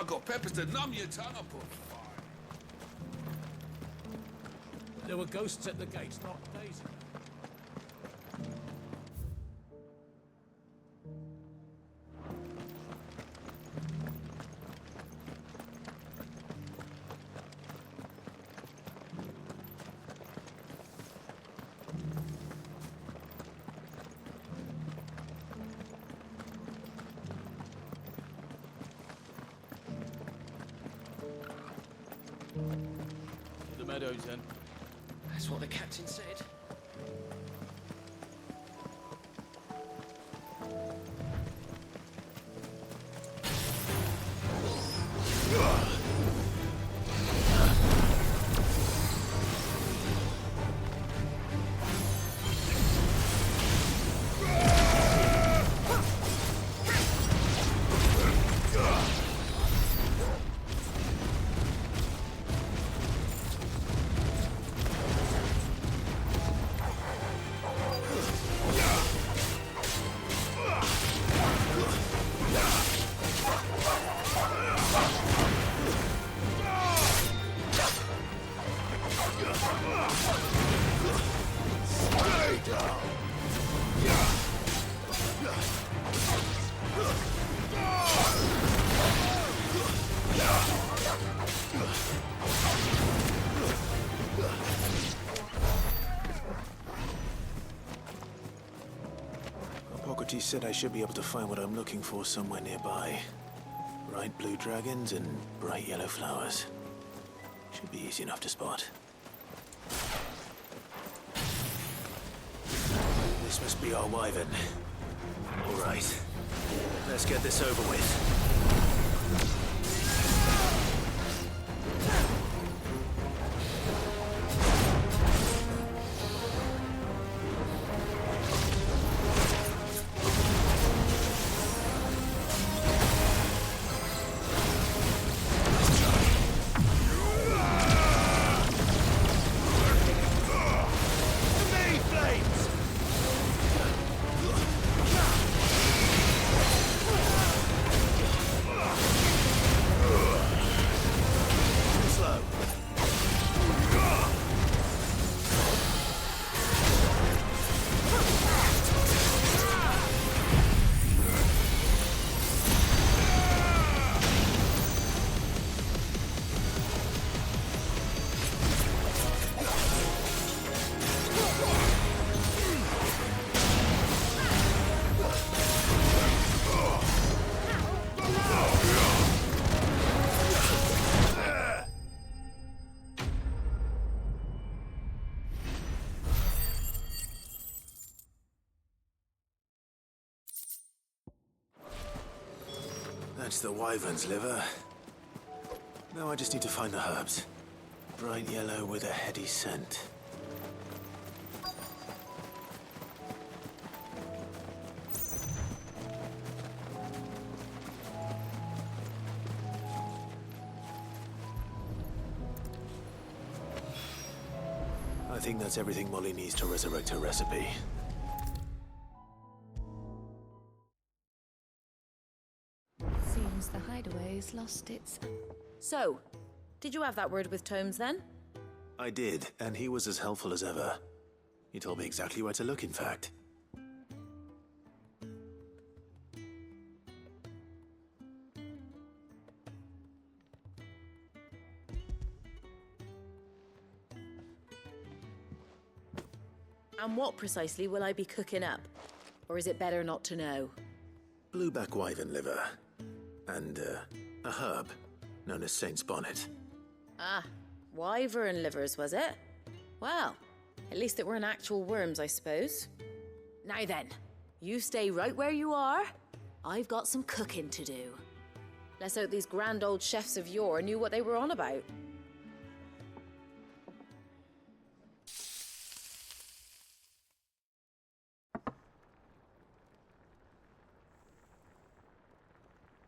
got peppers to numb your tongue up on fire. There were ghosts at the gates not days ago. The meadows, then. That's what the captain said. He said I should be able to find what I'm looking for somewhere nearby. Bright blue dragons and bright yellow flowers. Should be easy enough to spot. This must be our wyvern. All right. Let's get this over with. That's the wyvern's liver. Now I just need to find the herbs. Bright yellow with a heady scent. I think that's everything Molly needs to resurrect her recipe. Seems the hideaway's lost its... So, did you have that word with Tomes then? I did, and he was as helpful as ever. He told me exactly where to look, in fact. And what precisely will I be cooking up? Or is it better not to know? Blueback wyvern liver. And, a herb known as Saint's Bonnet. Ah, wyvern livers, was it? Well, at least it weren't actual worms, I suppose. Now then, you stay right where you are. I've got some cooking to do. Let's hope these grand old chefs of yore knew what they were on about.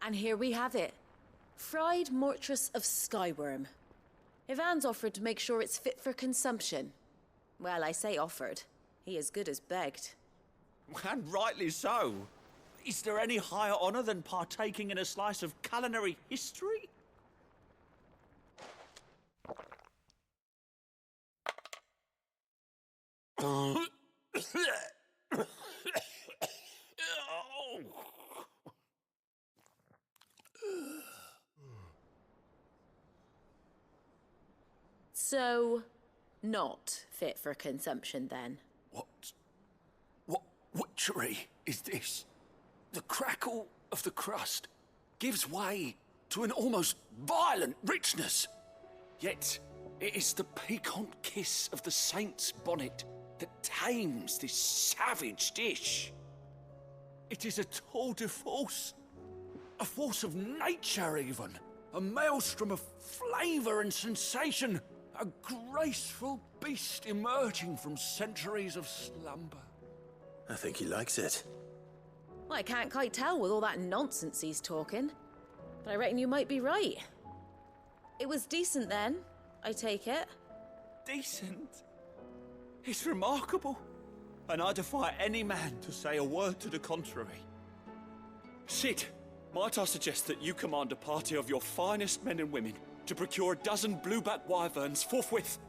And here we have it. Fried mortress of skyworm. Ivan's offered to make sure it's fit for consumption. Well, I say offered. He as good as begged. And rightly so. Is there any higher honour than partaking in a slice of culinary history? So, not fit for consumption then? What witchery is this? The crackle of the crust gives way to an almost violent richness. Yet, it is the piquant kiss of the saint's bonnet that tames this savage dish. It is a tour de force, a force of nature even, a maelstrom of flavour and sensation, a graceful beast emerging from centuries of slumber. I think he likes it. Well, I can't quite tell with all that nonsense he's talking, but I reckon you might be right. It was decent then, I take it. Decent? It's remarkable, and I defy any man to say a word to the contrary. Sid, might I suggest that you command a party of your finest men and women to procure a dozen blueback wyverns forthwith?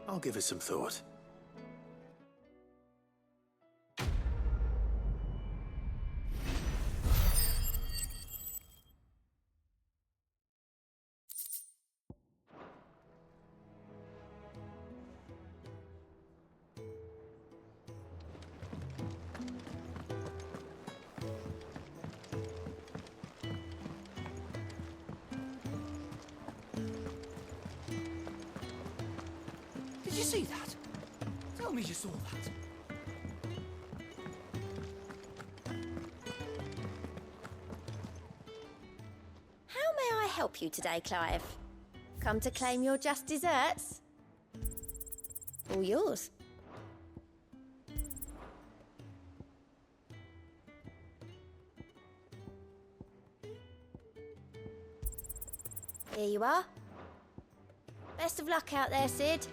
I'll give it some thought. Did you see that? Tell me you saw that. How may I help you today, Clive? Come to claim your just desserts? All yours. Here you are. Best of luck out there, Sid.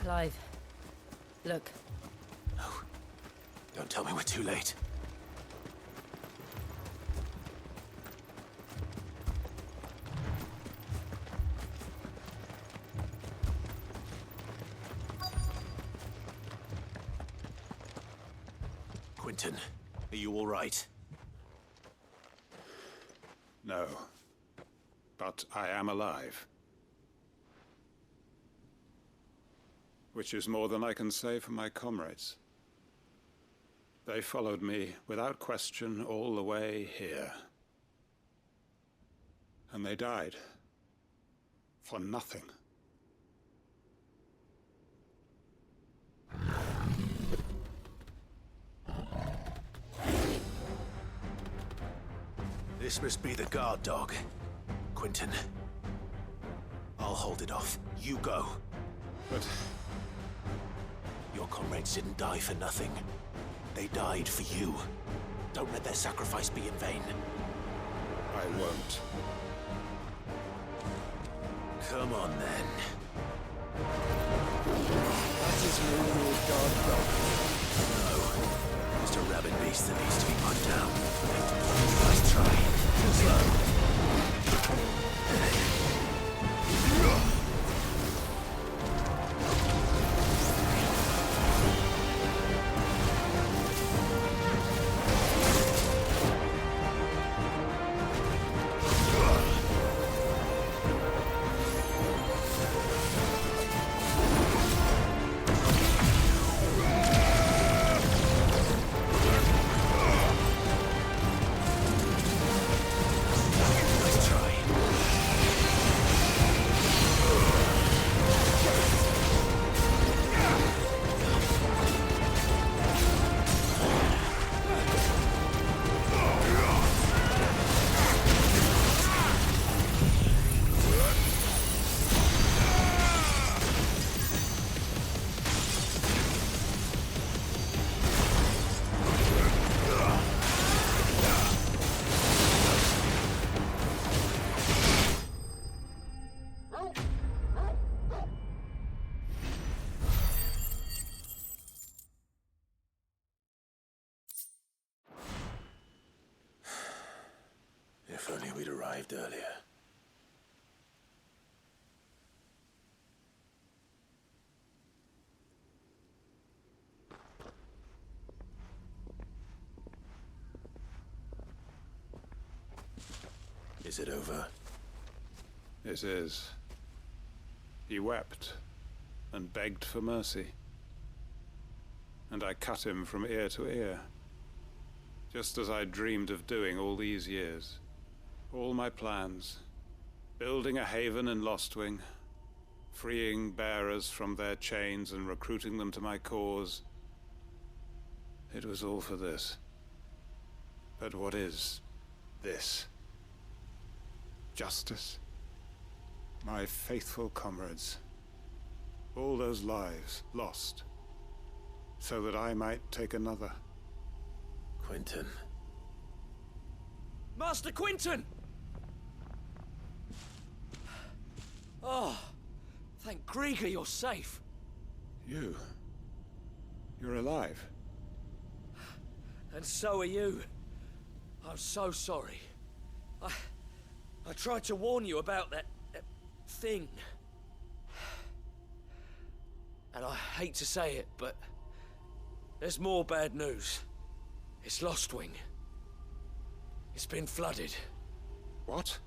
Clive, look. No. Don't tell me we're too late. Quentin, are you all right? No. But I am alive. Which is more than I can say for my comrades. They followed me without question all the way here. And they died. For nothing. This must be the guard dog. Quentin. I'll hold it off. You go. But your comrades didn't die for nothing. They died for you. Don't let their sacrifice be in vain. I won't. Come on, then. That is your new guard dog. No. Just a rabid beast that needs to be put down. Nice try. Too slow. If only we'd arrived earlier. Is it over? it is. He wept and begged for mercy. And I cut him from ear to ear, just as I dreamed of doing all these years. All my plans, building a haven in Lostwing, freeing bearers from their chains and recruiting them to my cause. It was all for this. But what is this? Justice? My faithful comrades. All those lives lost, so that I might take another. Quentin. Master Quentin! Oh, thank Grieger you're safe. You're alive. And so are you. I'm so sorry. I tried to warn you about that thing. And I hate to say it, but there's more bad news. It's Lostwing. It's been flooded. What?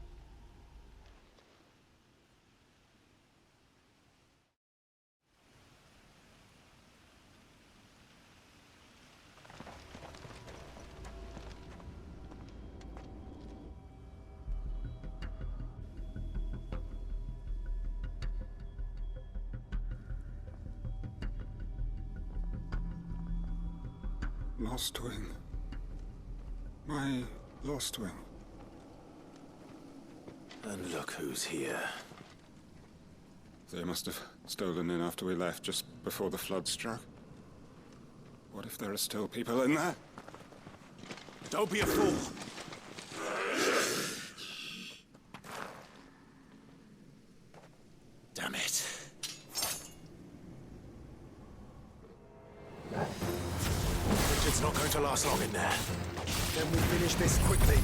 Lostwing. My Lostwing. And look who's here. They must have stolen in after we left, just before the flood struck. What if there are still people in there? Don't be a fool! Damn it. Richard's not going to last long in there. Then we finish this quickly.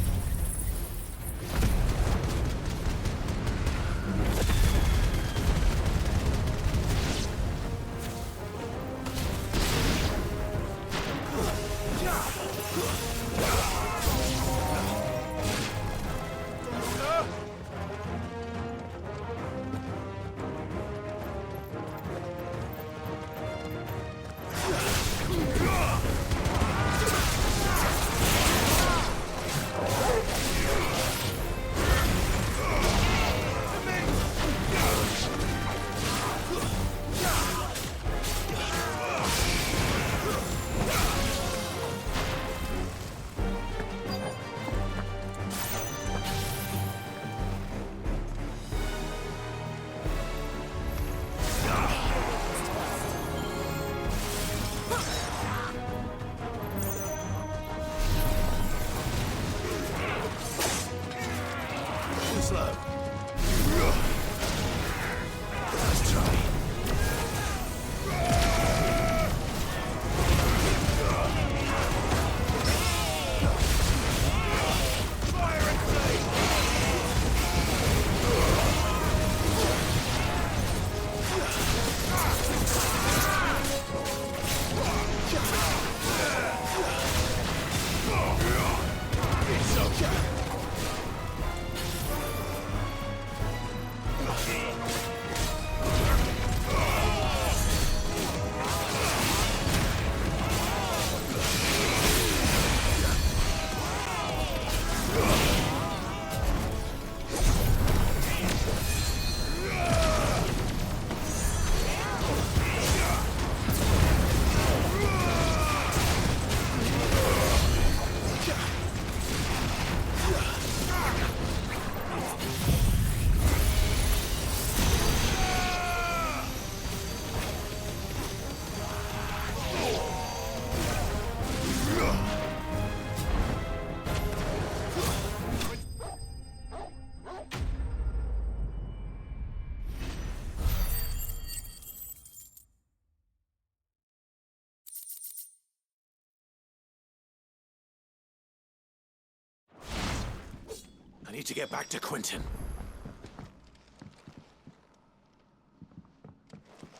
need to get back to Quentin.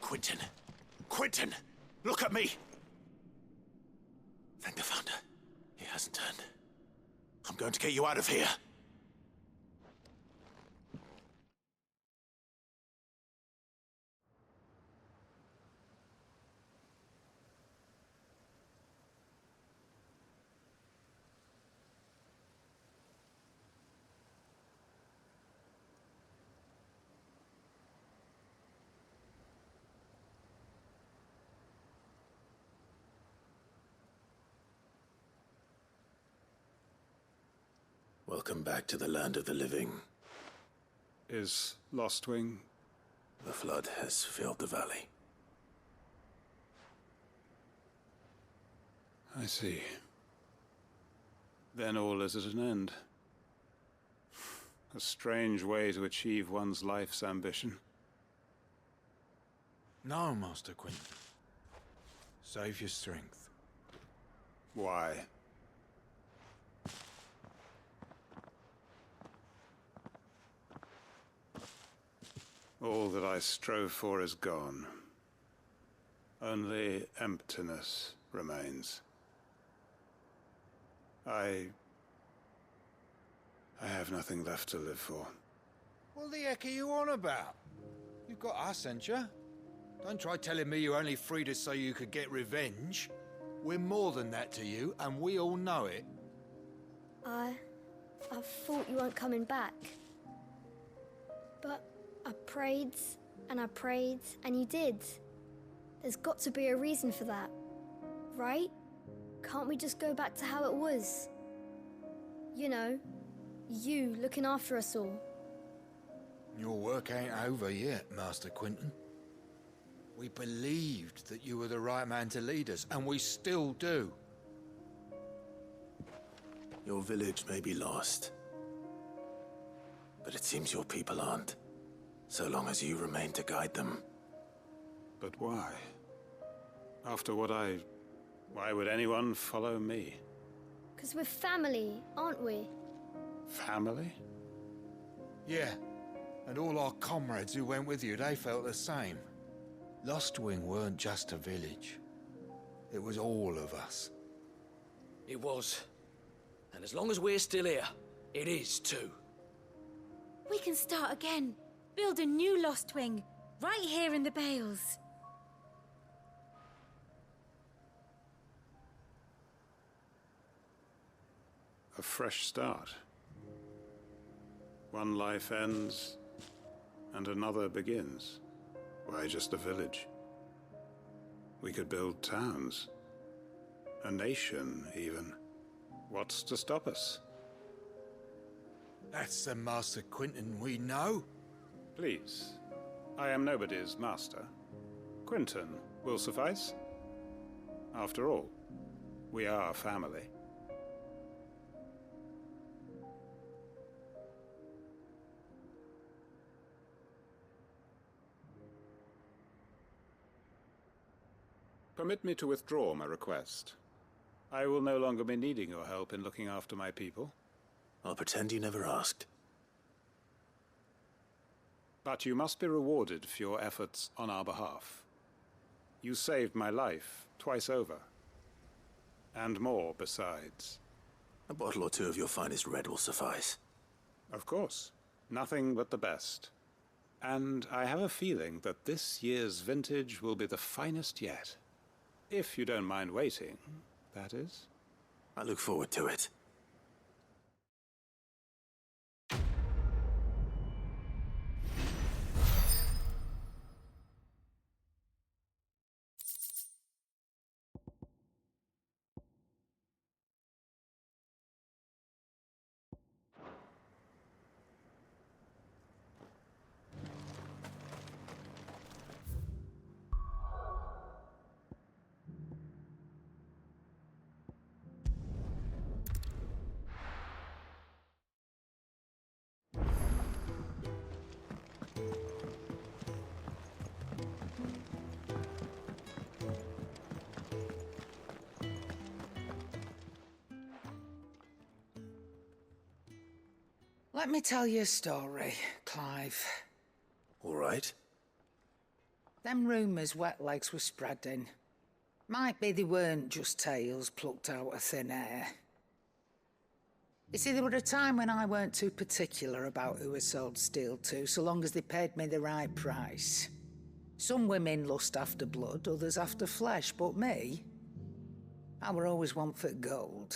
Quentin! Quentin! Look at me! Thank the Founder. He hasn't turned. I'm going to get you out of here. Welcome back to the land of the living. Is Lostwing? The flood has filled the valley. I see. Then all is at an end. A strange way to achieve one's life's ambition. No, Master Quentin. Save your strength. Why? All that I strove for is gone. Only emptiness remains. I have nothing left to live for. What the heck are you on about? You've got us, ain't you? Don't try telling me you only freed us so you could get revenge. We're more than that to you, and we all know it. I thought you weren't coming back. But I prayed, and you did. There's got to be a reason for that, right? Can't we just go back to how it was? You know, you looking after us all. Your work ain't over yet, Master Quentin. We believed that you were the right man to lead us, and we still do. Your village may be lost, but it seems your people aren't, so long as you remain to guide them. But why? After what why would anyone follow me? 'Cause we're family, aren't we? Family? Yeah, and all our comrades who went with you, they felt the same. Lostwing weren't just a village. It was all of us. It was. And as long as we're still here, it is too. We can start again. Build a new Lostwing, right here in the Bales. A fresh start. One life ends, and another begins. Why just a village? We could build towns. A nation, even. What's to stop us? That's the Master Quentin we know. Please. I am nobody's master. Quentin will suffice. After all, we are family. Permit me to withdraw my request. I will no longer be needing your help in looking after my people. I'll pretend you never asked. But you must be rewarded for your efforts on our behalf. You saved my life twice over. And more besides. A bottle or two of your finest red will suffice. Of course. Nothing but the best. And I have a feeling that this year's vintage will be the finest yet. If you don't mind waiting, that is. I look forward to it. Let me tell you a story, Clive. All right. Them rumours Wetlegs were spreading. Might be they weren't just tales plucked out of thin air. You see, there were a time when I weren't too particular about who I sold steel to, so long as they paid me the right price. Some women lust after blood, others after flesh, but me, I were always one for gold.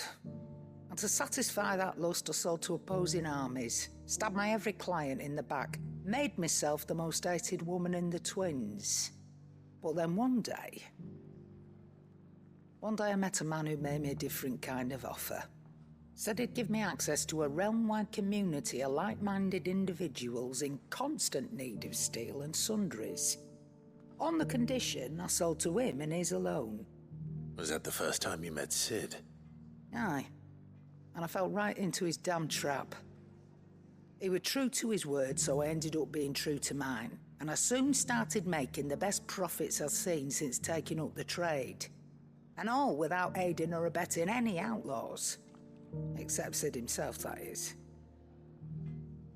And to satisfy that lust, I sold to opposing armies, stabbed my every client in the back, made myself the most hated woman in the twins. But then one day I met a man who made me a different kind of offer. Said he'd give me access to a realm-wide community of like-minded individuals in constant need of steel and sundries. On the condition I sold to him and his alone. Was that the first time you met Sid? Aye. And I fell right into his damn trap. He was true to his word, so I ended up being true to mine. And I soon started making the best profits I've seen since taking up the trade. And all without aiding or abetting any outlaws. Except Sid himself, that is.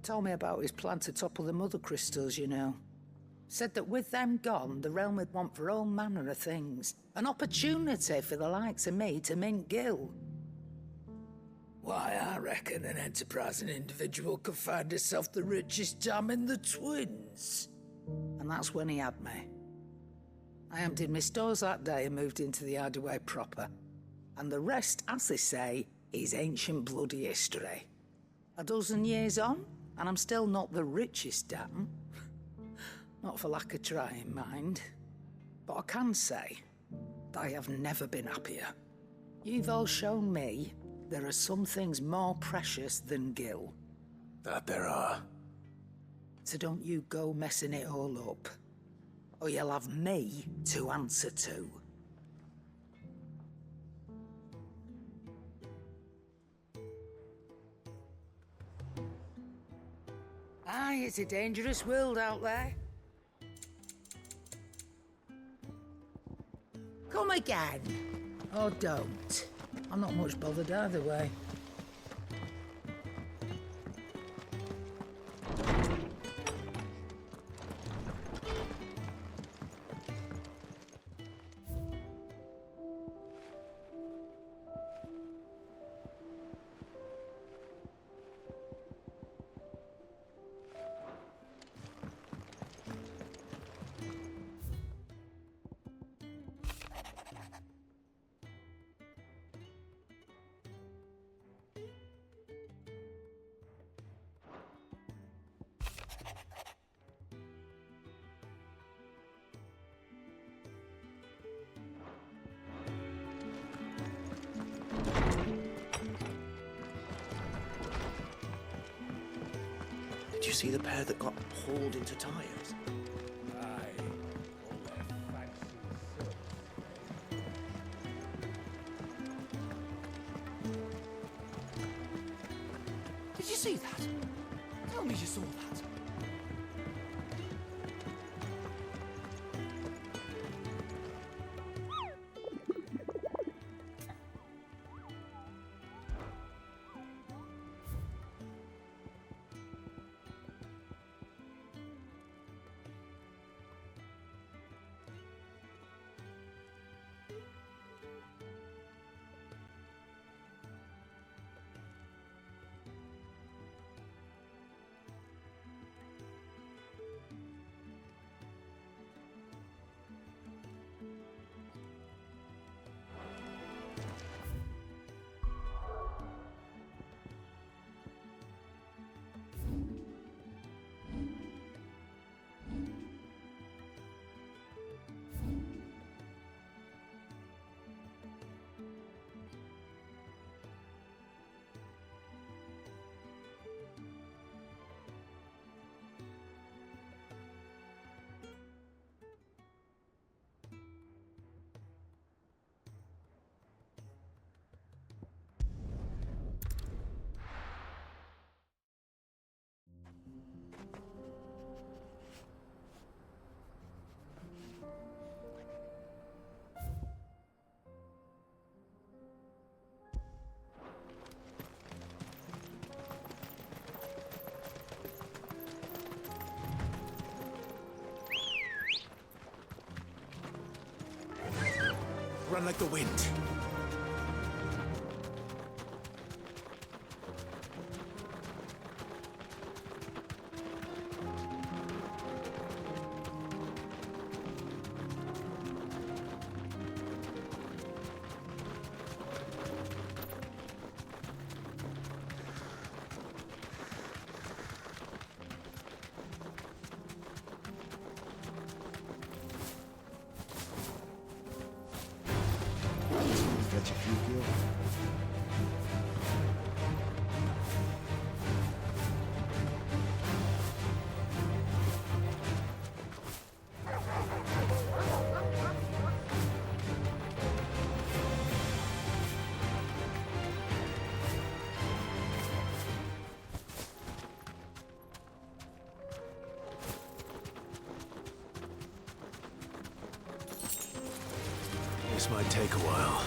Told me about his plan to topple the mother crystals, you know. Said that with them gone, the realm would want for all manner of things. An opportunity for the likes of me to mint gil. Why, I reckon an enterprising individual could find himself the richest dam in the twins. And that's when he had me. I emptied my stores that day and moved into the hideaway proper. And the rest, as they say, is ancient bloody history. A dozen years on, and I'm still not the richest dam. Not for lack of trying, mind. But I can say that I have never been happier. You've all shown me there are some things more precious than gil. That there are. So don't you go messing it all up, or you'll have me to answer to. Aye, it's a dangerous world out there. Come again. Or don't. I'm not much bothered either way. Did you see the pair that got hauled into tires? Aye, all their fancy silk. Did you see that? Tell me you saw that. run like the wind. Fetch a few kills. This might take a while.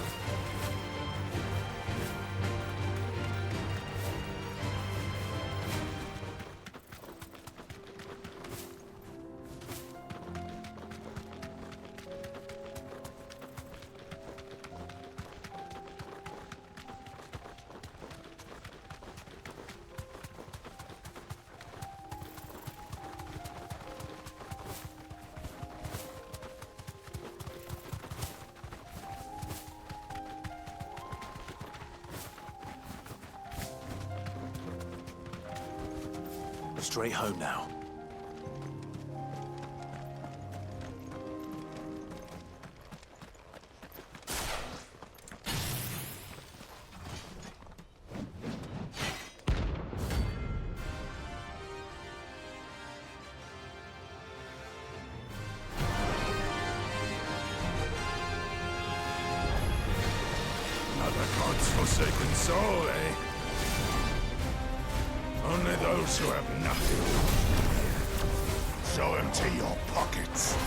Straight home now. Another god's forsaken soul, eh? Only those who have nothing. So empty your pockets.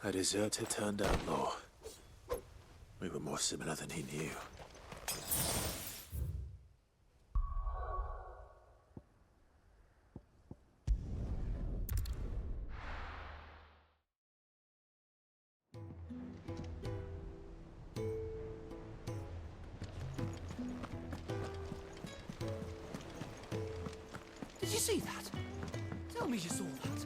A deserter turned outlaw. We were more similar than he knew. Did you see that? Tell me you saw that.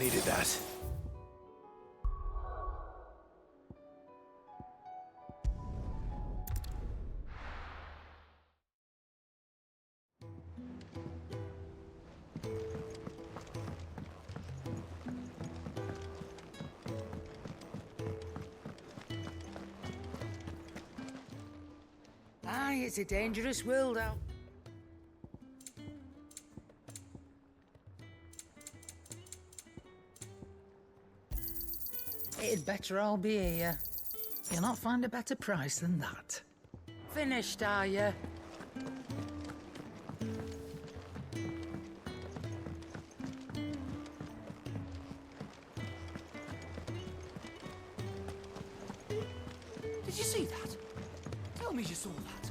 needed that. Aye, it's a dangerous world out. It'd better all be here. You'll not find a better price than that. Finished, are you? Did you see that? Tell me you saw that.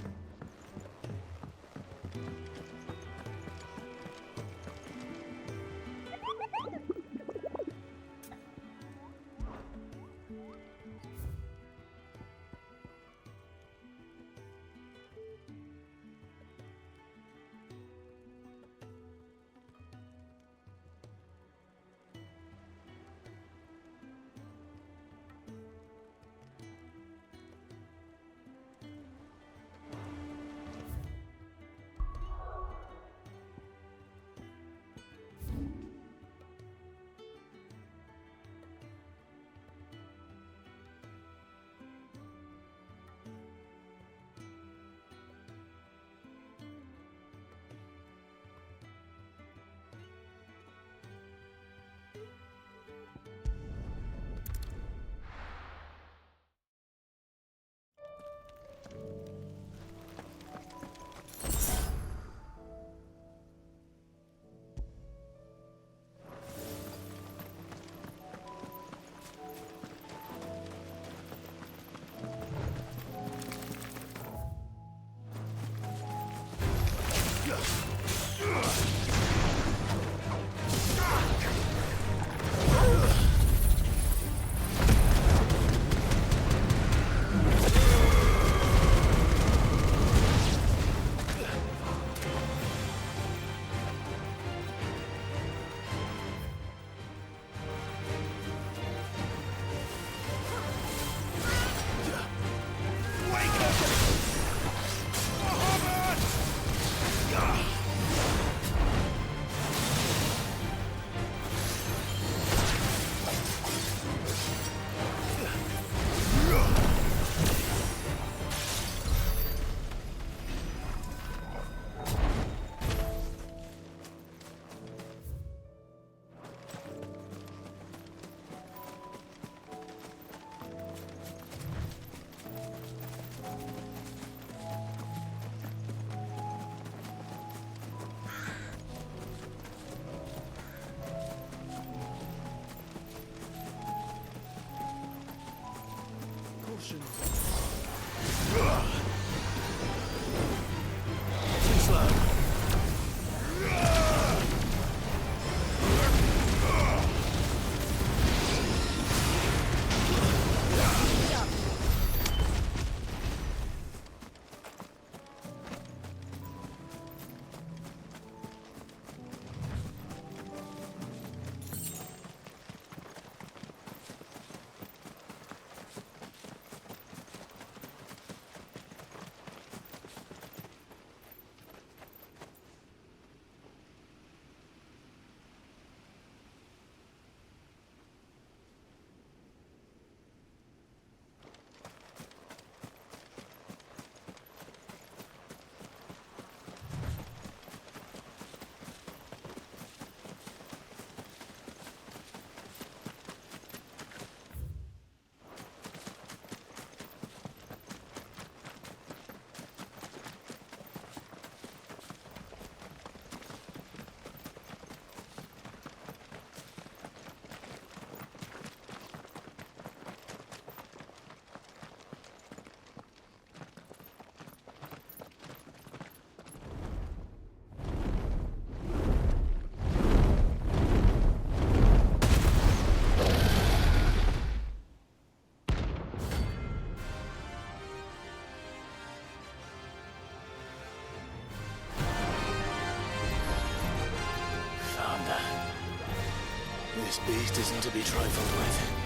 This beast isn't to be trifled with.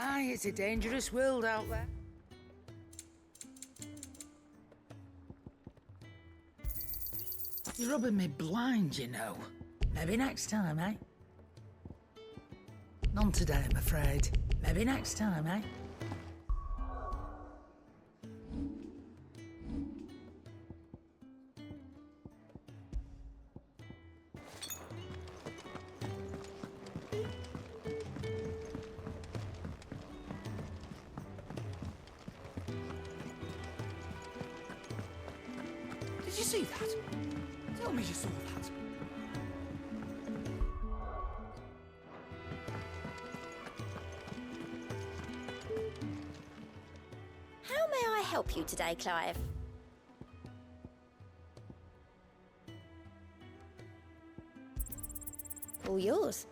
Aye, it's a dangerous world out there. You're rubbing me blind, you know. Maybe next time, eh? None today, I'm afraid. Maybe next time, eh? Did you see that? Tell me you saw that. How may I help you today, Clive? All yours.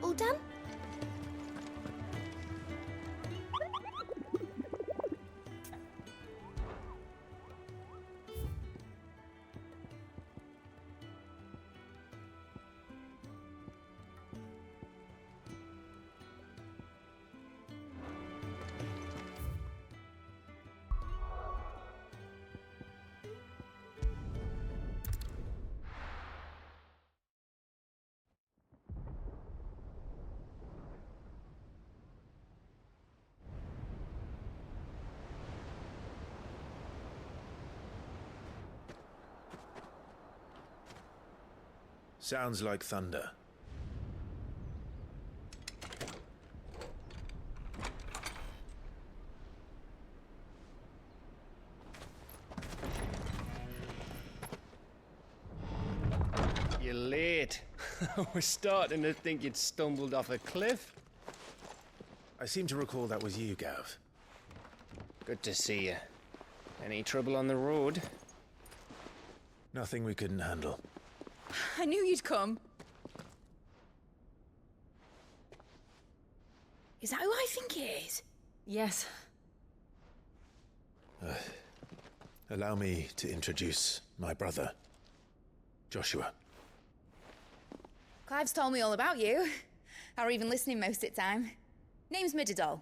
All done? Sounds like thunder. You're late. We're starting to think you'd stumbled off a cliff. I seem to recall that was you, Gav. Good to see you. Any trouble on the road? Nothing we couldn't handle. I knew you'd come. Is that who I think it is? Yes. Allow me to introduce my brother, Joshua. Clive's told me all about you. Or even listening most of the time. Name's Midadol,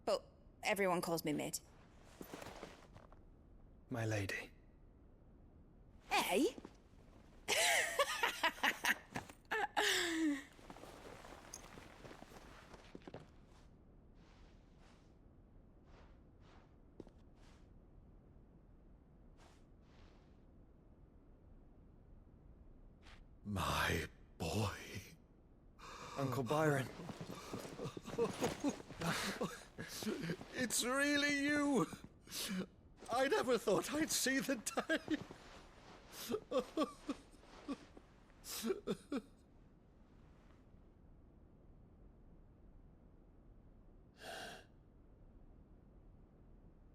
but everyone calls me Mid. My lady. Hey? My boy. Uncle Byron. It's really you. I never thought I'd see the day.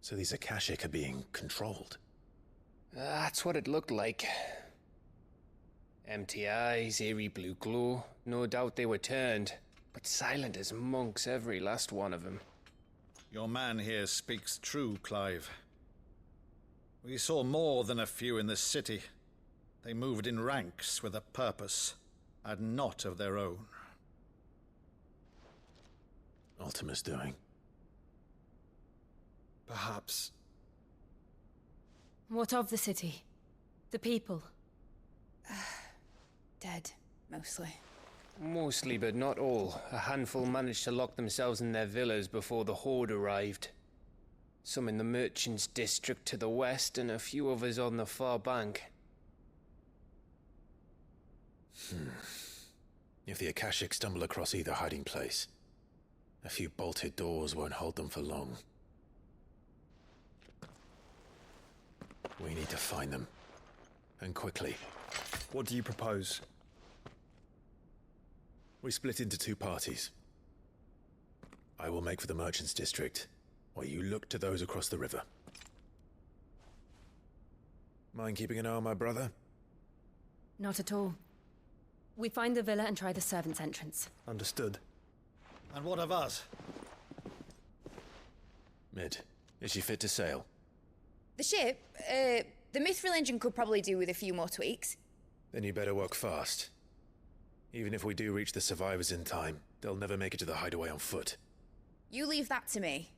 So these Akashic are being controlled? That's what it looked like. Empty eyes, eerie blue glow. No doubt they were turned, but silent as monks, every last one of them. Your man here speaks true, Clive. We saw more than a few in the city. They moved in ranks with a purpose, and not of their own. Ultima's doing. Perhaps. What of the city? The people? Dead, mostly. Mostly, but not all. A handful managed to lock themselves in their villas before the Horde arrived. Some in the merchants' district to the west, and a few others on the far bank. If the Akashic stumble across either hiding place, a few bolted doors won't hold them for long. We need to find them. And quickly. What do you propose? We split into two parties. I will make for the merchants' district, while you look to those across the river. Mind keeping an eye on my brother? Not at all. We find the villa and try the servants' entrance. Understood. And what of us? Mid, is she fit to sail? The ship, the Mithril engine could probably do with a few more tweaks. Then you better work fast. Even if we do reach the survivors in time, they'll never make it to the hideaway on foot. You leave that to me.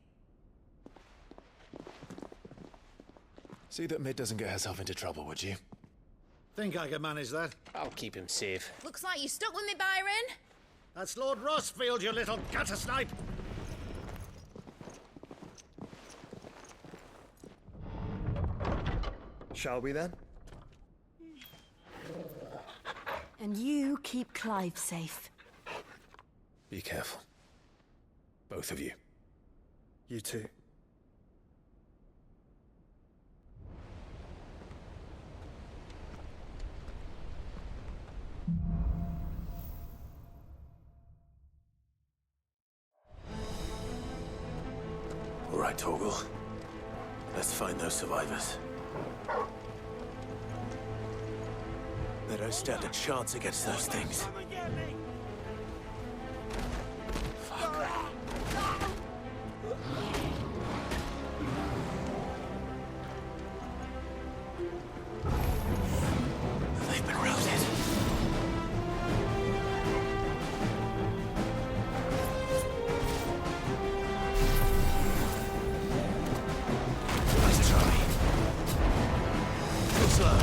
See that Mid doesn't get herself into trouble, would you? Think I can manage that? I'll keep him safe. Looks like you stuck with me, Byron. That's Lord Rossfield, you little gutter snipe! Shall we then? And you keep Clive safe. Be careful. Both of you. You too. All right, Torgal. Let's find those survivors. They don't stand a chance against those things. They've been routed. Nice try. Go slow.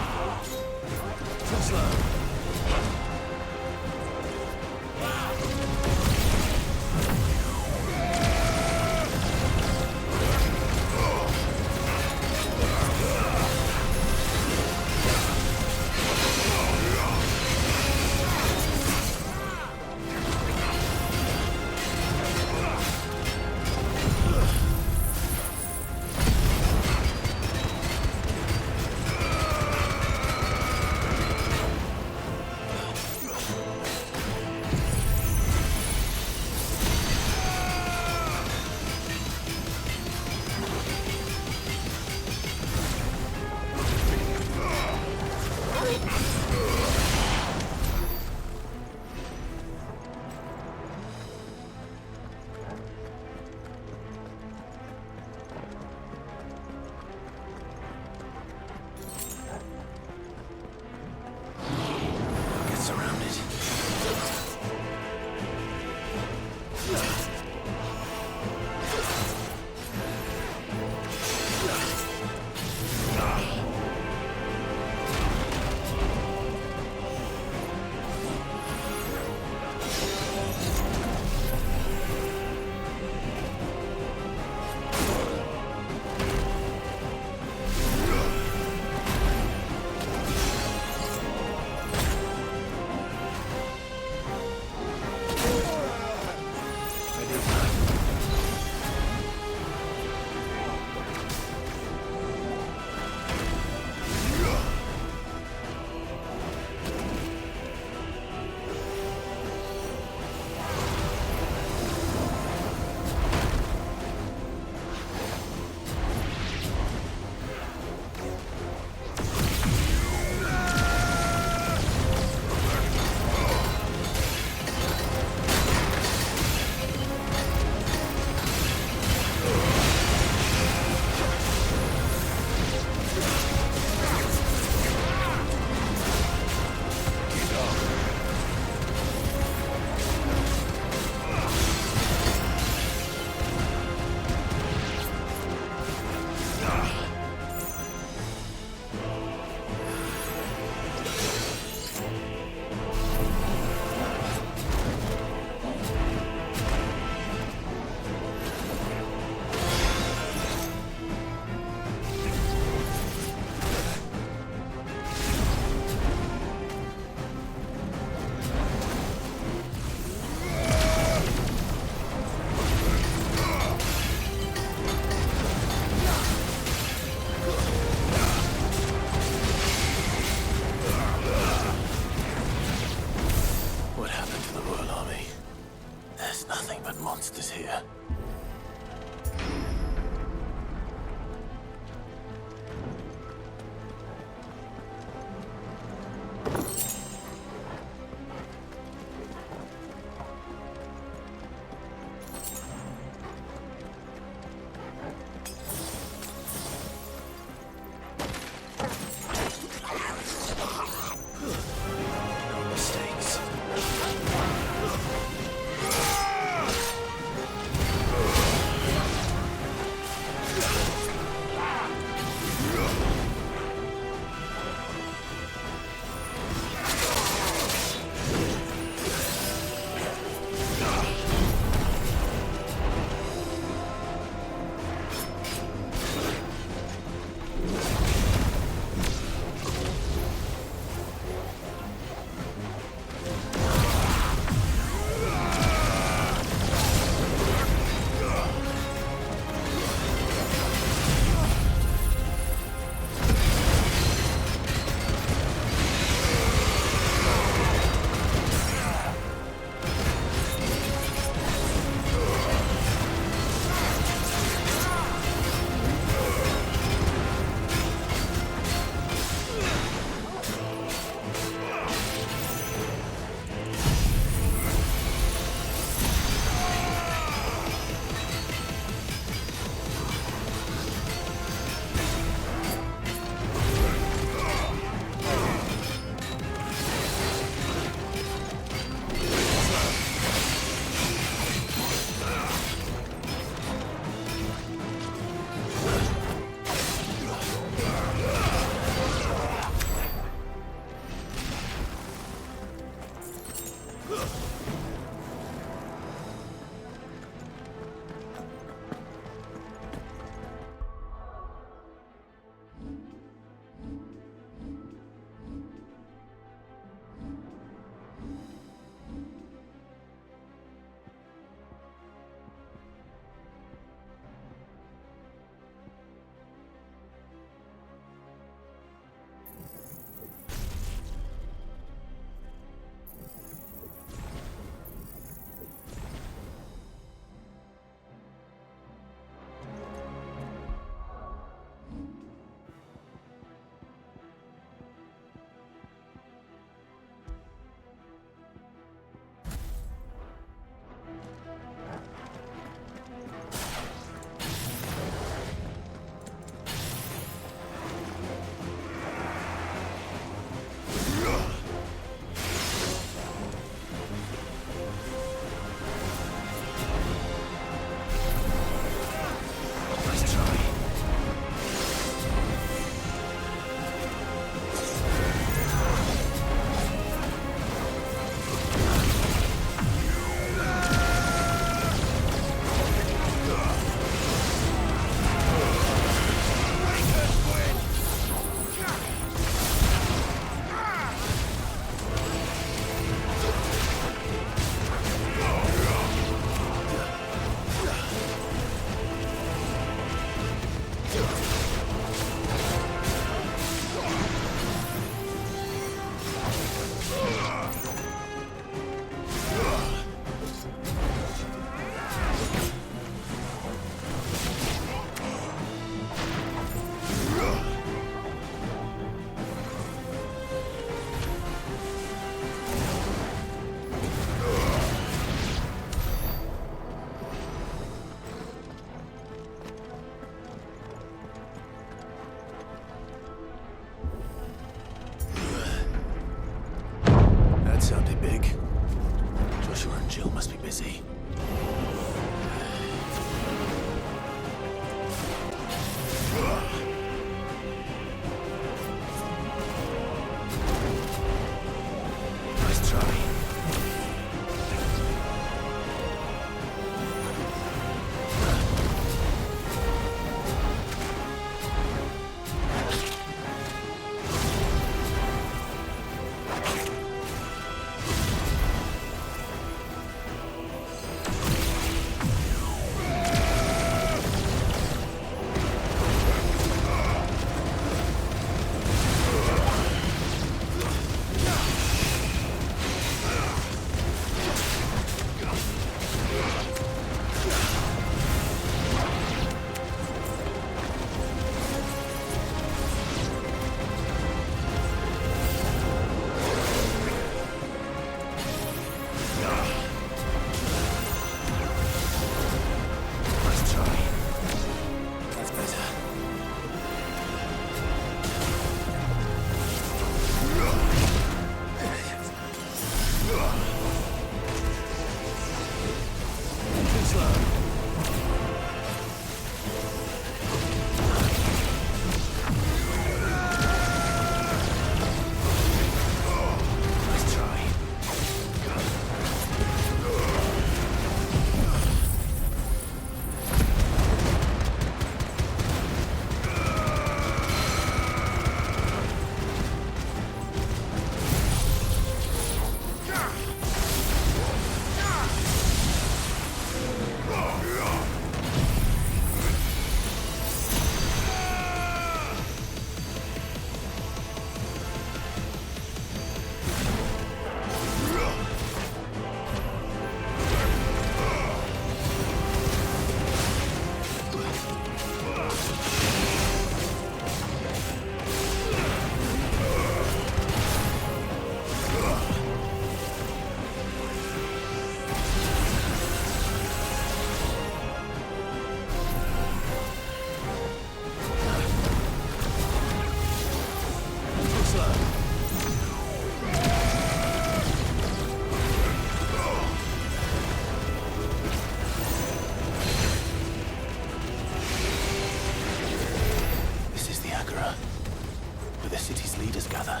leaders gather,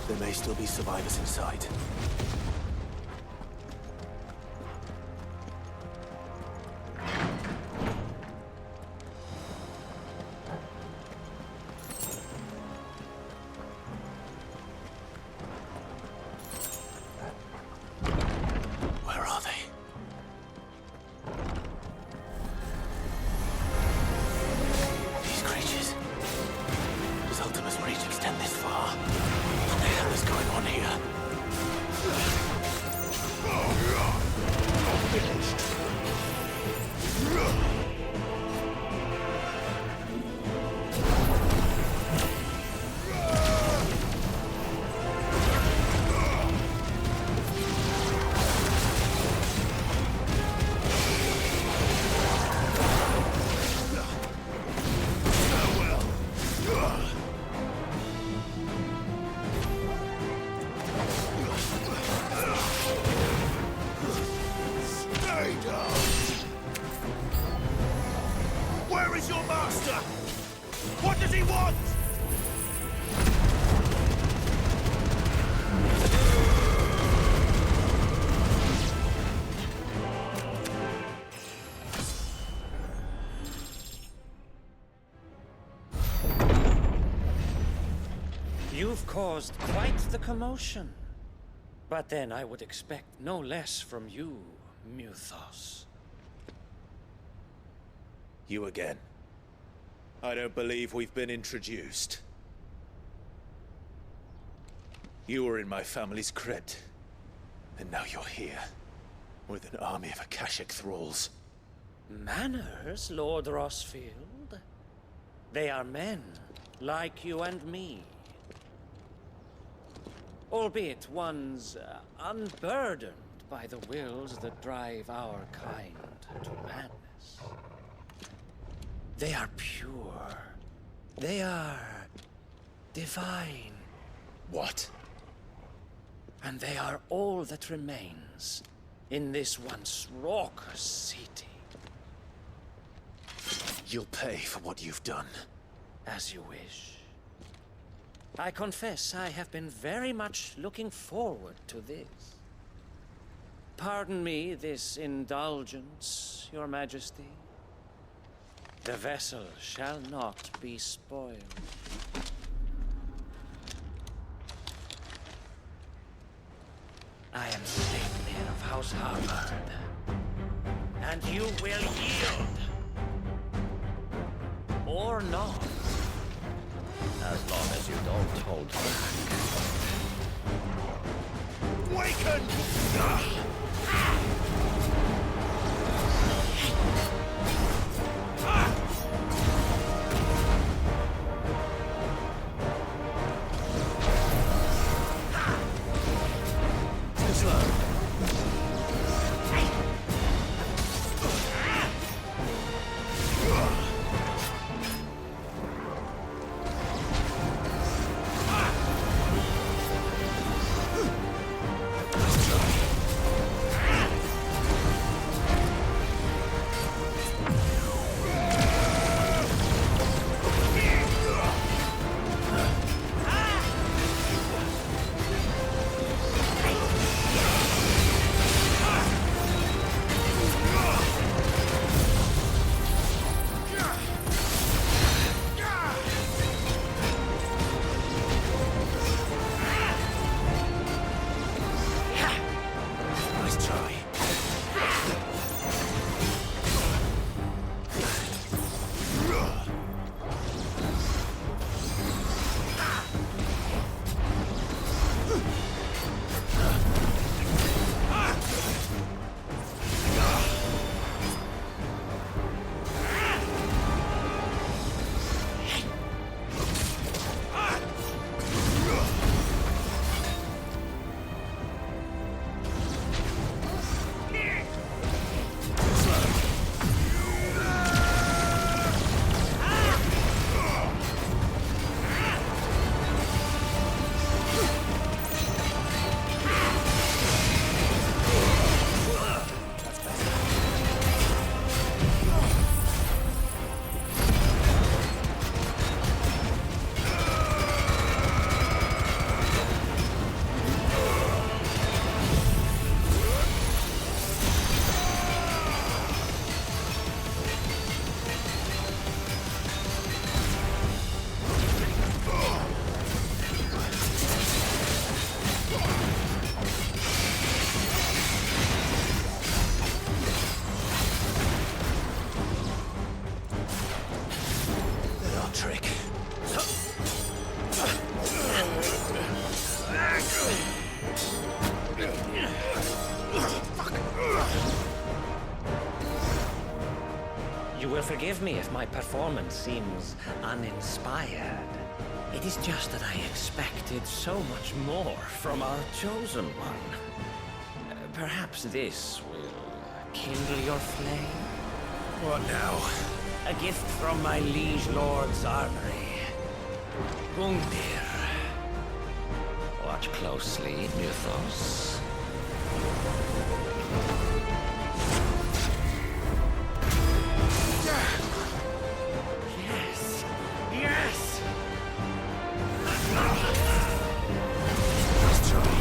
there may still be survivors inside. Where are they? These creatures. Does Ultima's reach extend this far? What the hell is going on here? Where is your master? What does he want? You've caused quite the commotion. But then I would expect no less from you, Muthos. You again. I don't believe we've been introduced. You were in my family's crypt. And now you're here. With an army of Akashic thralls. Manners, Lord Rossfield? They are men, like you and me. Albeit ones unburdened by the wills that drive our kind to madness. They are pure. They are divine. What? And they are all that remains in this once raucous city. You'll pay for what you've done. As you wish. I confess I have been very much looking forward to this. Pardon me this indulgence, Your Majesty. The vessel shall not be spoiled. I am Sleipnir of House Harvard, and you will yield. Or not. As long as you don't hold back. Waken! your trick. You will forgive me if my performance seems uninspired. It is just that I expected so much more from our chosen one. Perhaps this will kindle your flame? What now? A gift from my liege lord's armory. Gungnir. Watch closely, Mythos. Yes! Yes! Let's try.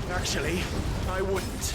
Actually, I wouldn't.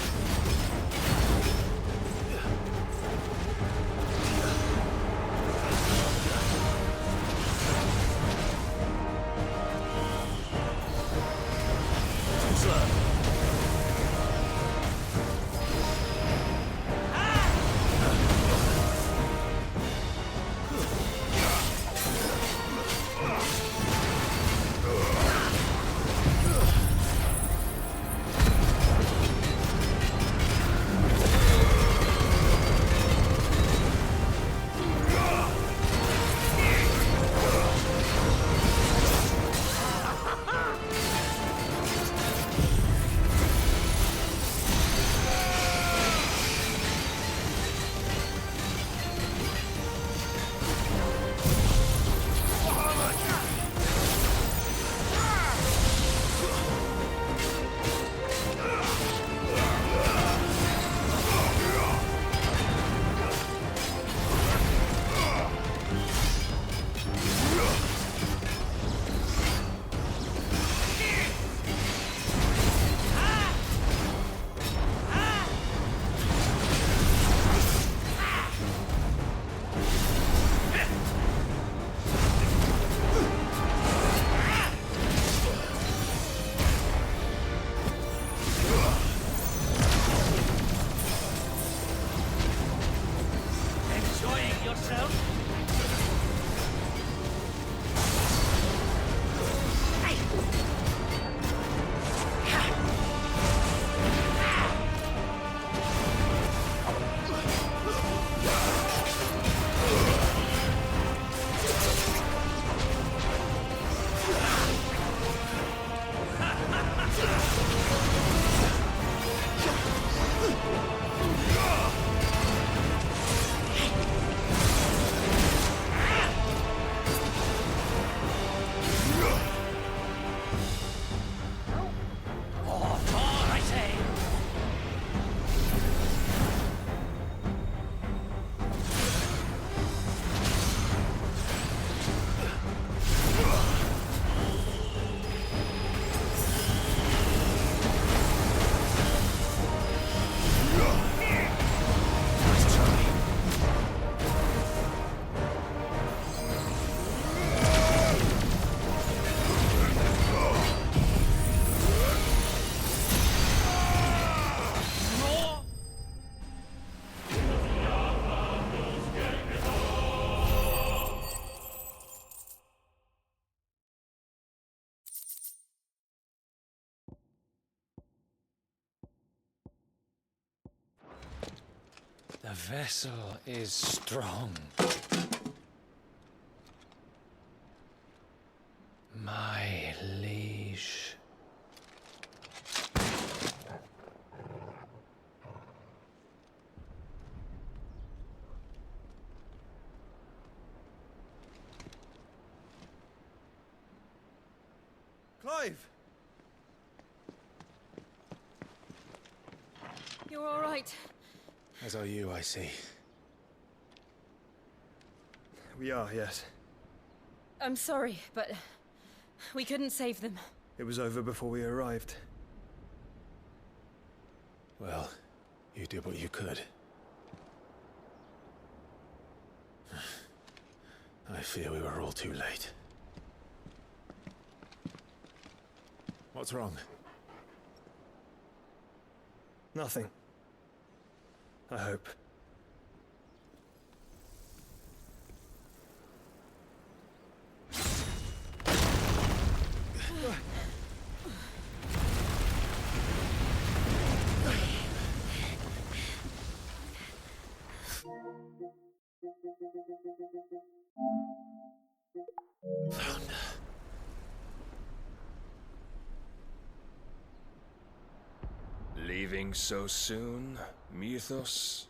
The vessel is strong. My liege. Clive! You're all right. As are you, I see. We are, yes. I'm sorry, but we couldn't save them. It was over before we arrived. Well, you did what you could. I fear we were all too late. What's wrong? Nothing. I hope. Leaving so soon, Mythos?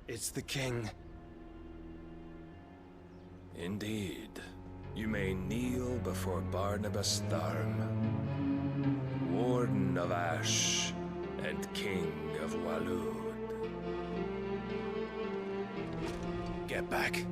It's the king. Indeed. You may kneel before Barnabas Tharm, Warden of Ash and King of Walud. Get back.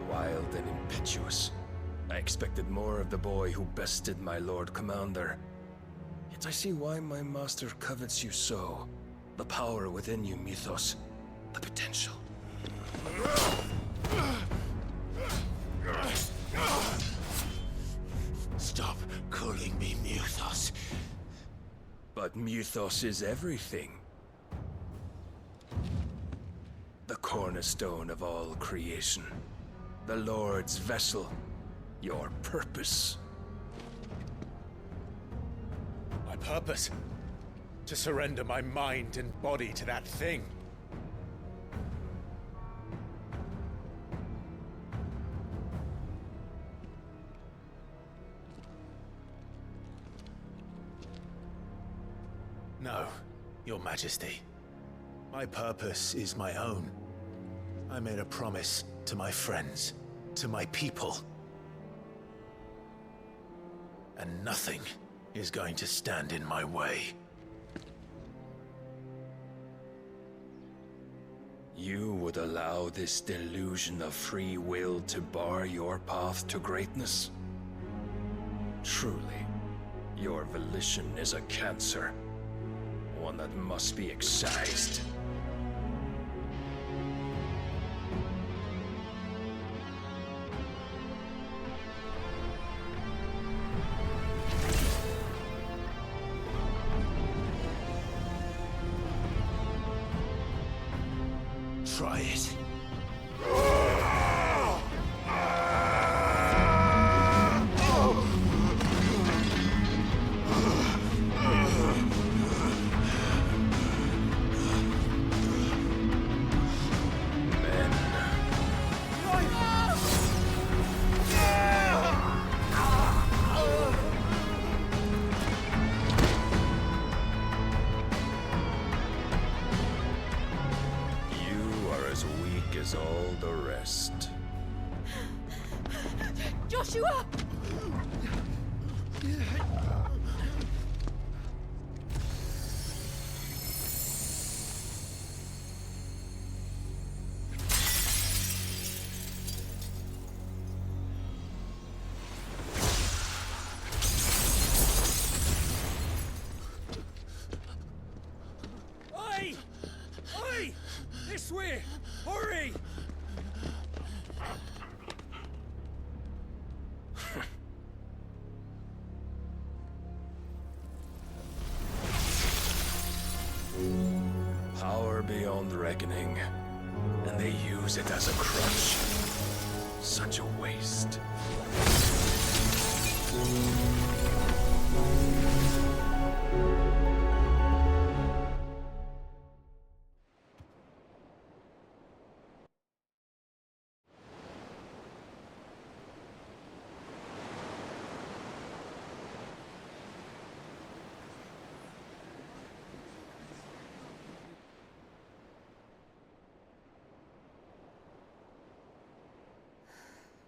Wild and impetuous. I expected more of the boy who bested my Lord Commander. Yet I see why my master covets you so. The power within you, Mythos. The potential. Stop calling me Mythos. But Mythos is everything. The cornerstone of all creation. The Lord's vessel. Your purpose. My purpose? To surrender my mind and body to that thing. No, Your Majesty. My purpose is my own. I made a promise to my friends, to my people. And nothing is going to stand in my way. You would allow this delusion of free will to bar your path to greatness? Truly, your volition is a cancer. One that must be excised. Try it. As all the rest. Joshua! Oi! Oi! This way! Hurry! Power beyond reckoning, and they use it as a crutch. Such a waste.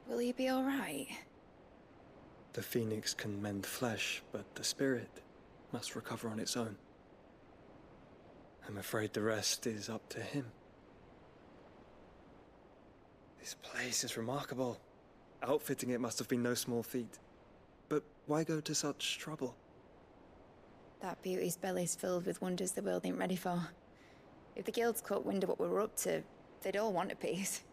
Will you be all right? The phoenix can mend flesh, but the spirit must recover on its own. I'm afraid the rest is up to him. This place is remarkable. Outfitting it must have been no small feat. But why go to such trouble? That beauty's belly's filled with wonders the world ain't ready for. If the guilds caught wind of what we were up to, they'd all want a piece.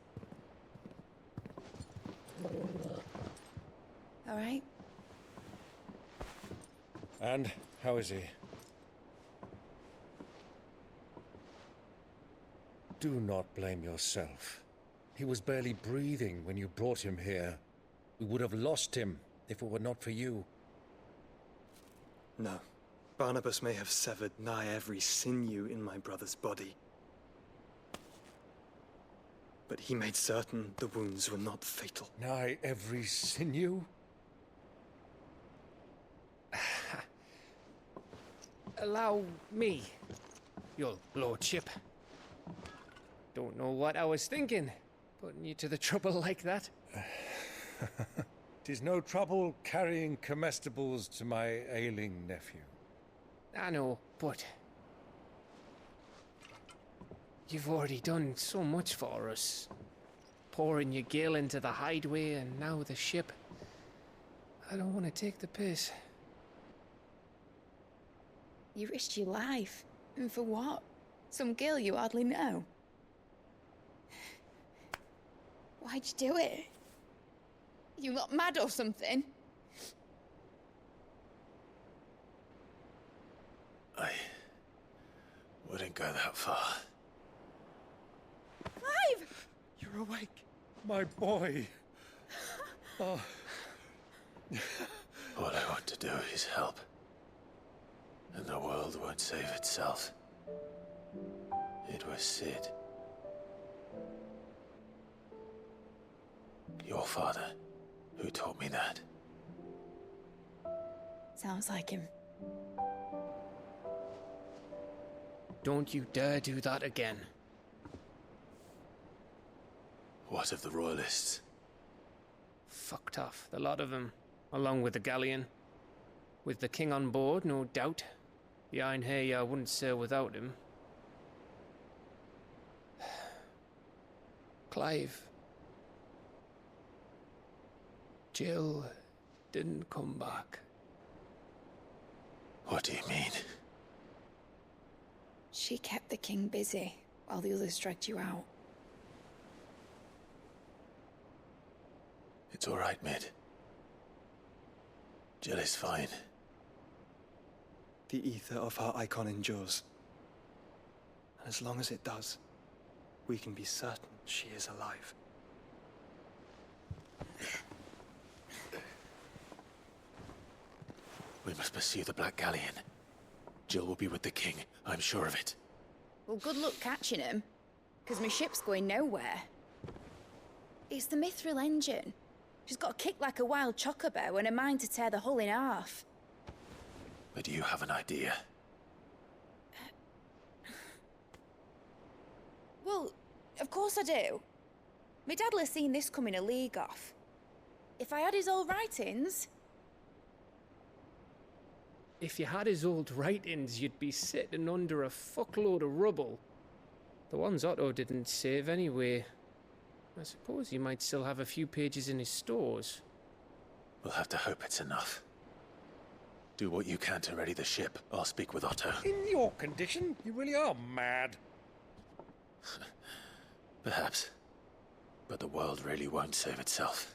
All right? And how is he? Do not blame yourself. He was barely breathing when you brought him here. We would have lost him if it were not for you. No. Barnabas may have severed nigh every sinew in my brother's body. But he made certain the wounds were not fatal. Nigh every sinew? Allow me, your lordship. Don't know what I was thinking, putting you to the trouble like that. 'Tis no trouble carrying comestibles to my ailing nephew. I know, but you've already done so much for us. Pouring your gil into the hideaway and now the ship. I don't want to take the piss. You risked your life. And for what? Some girl you hardly know. Why'd you do it? You not mad or something? I wouldn't go that far. Clive! You're awake. My boy. Oh. All I want to do is help. And the world won't save itself. It was Sid. Your father, who taught me that. Sounds like him. Don't you dare do that again. What of the royalists? Fucked off, the lot of them, along with the galleon. With the king on board, no doubt. The Iron Hair wouldn't sail without him. Clive. Jill didn't come back. What do you mean? She kept the king busy while the others dragged you out. It's all right, Mid. Jill is fine. The ether of her icon endures. And as long as it does, we can be certain she is alive. We must pursue the Black Galleon. Jill will be with the king, I'm sure of it. Well, good luck catching him, because my ship's going nowhere. It's the Mithril engine. She's got a kick like a wild chocobo and a mind to tear the hull in half. But do you have an idea? Well, of course I do. My dad'll have seen this coming a league off. If I had his old writings... If you had his old writings, you'd be sitting under a fuckload of rubble. The ones Otto didn't save anyway. I suppose he might still have a few pages in his stores. We'll have to hope it's enough. Do what you can to ready the ship. I'll speak with Otto. In your condition, you really are mad. Perhaps. But the world really won't save itself.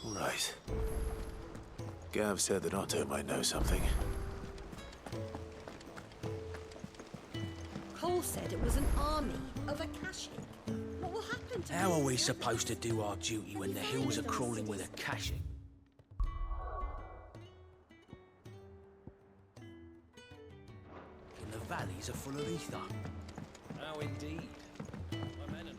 Right. Gav said that Otto might know something. Cole said it was an army of Akashi. What will happen to How are we supposed to do our duty when the hills are crawling with Akashi? And the valleys are full of ether. How indeed. My men and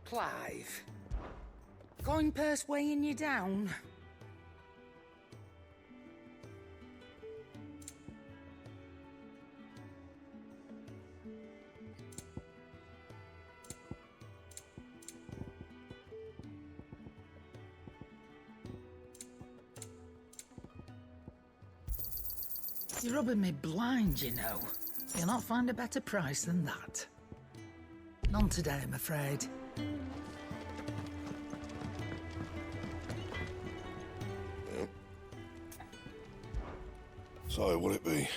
Clive. Coin purse weighing you down? You're rubbing me blind, you know. You'll not find a better price than that. None today, I'm afraid. So, what'll it be?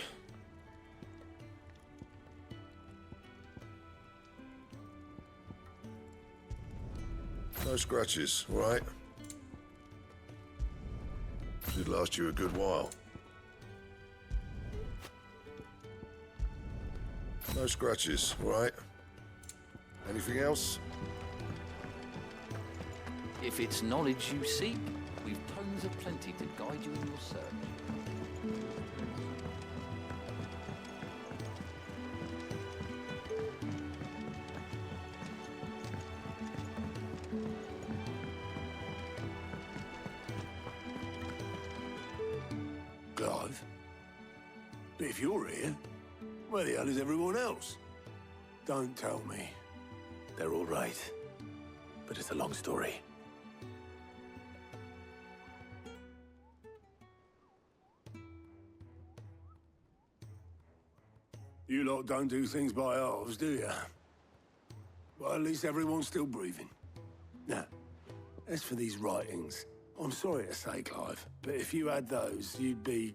No scratches, all right? Should last you a good while. No scratches, all right? Anything else? If it's knowledge you seek, we've tomes of plenty to guide you in your search. Clive? But if you're here, where the hell is everyone else? Don't tell me. They're all right. But it's a long story. You lot don't do things by halves, do you? Well, at least everyone's still breathing. Now, as for these writings, I'm sorry to say, Clive, but if you had those, you'd be...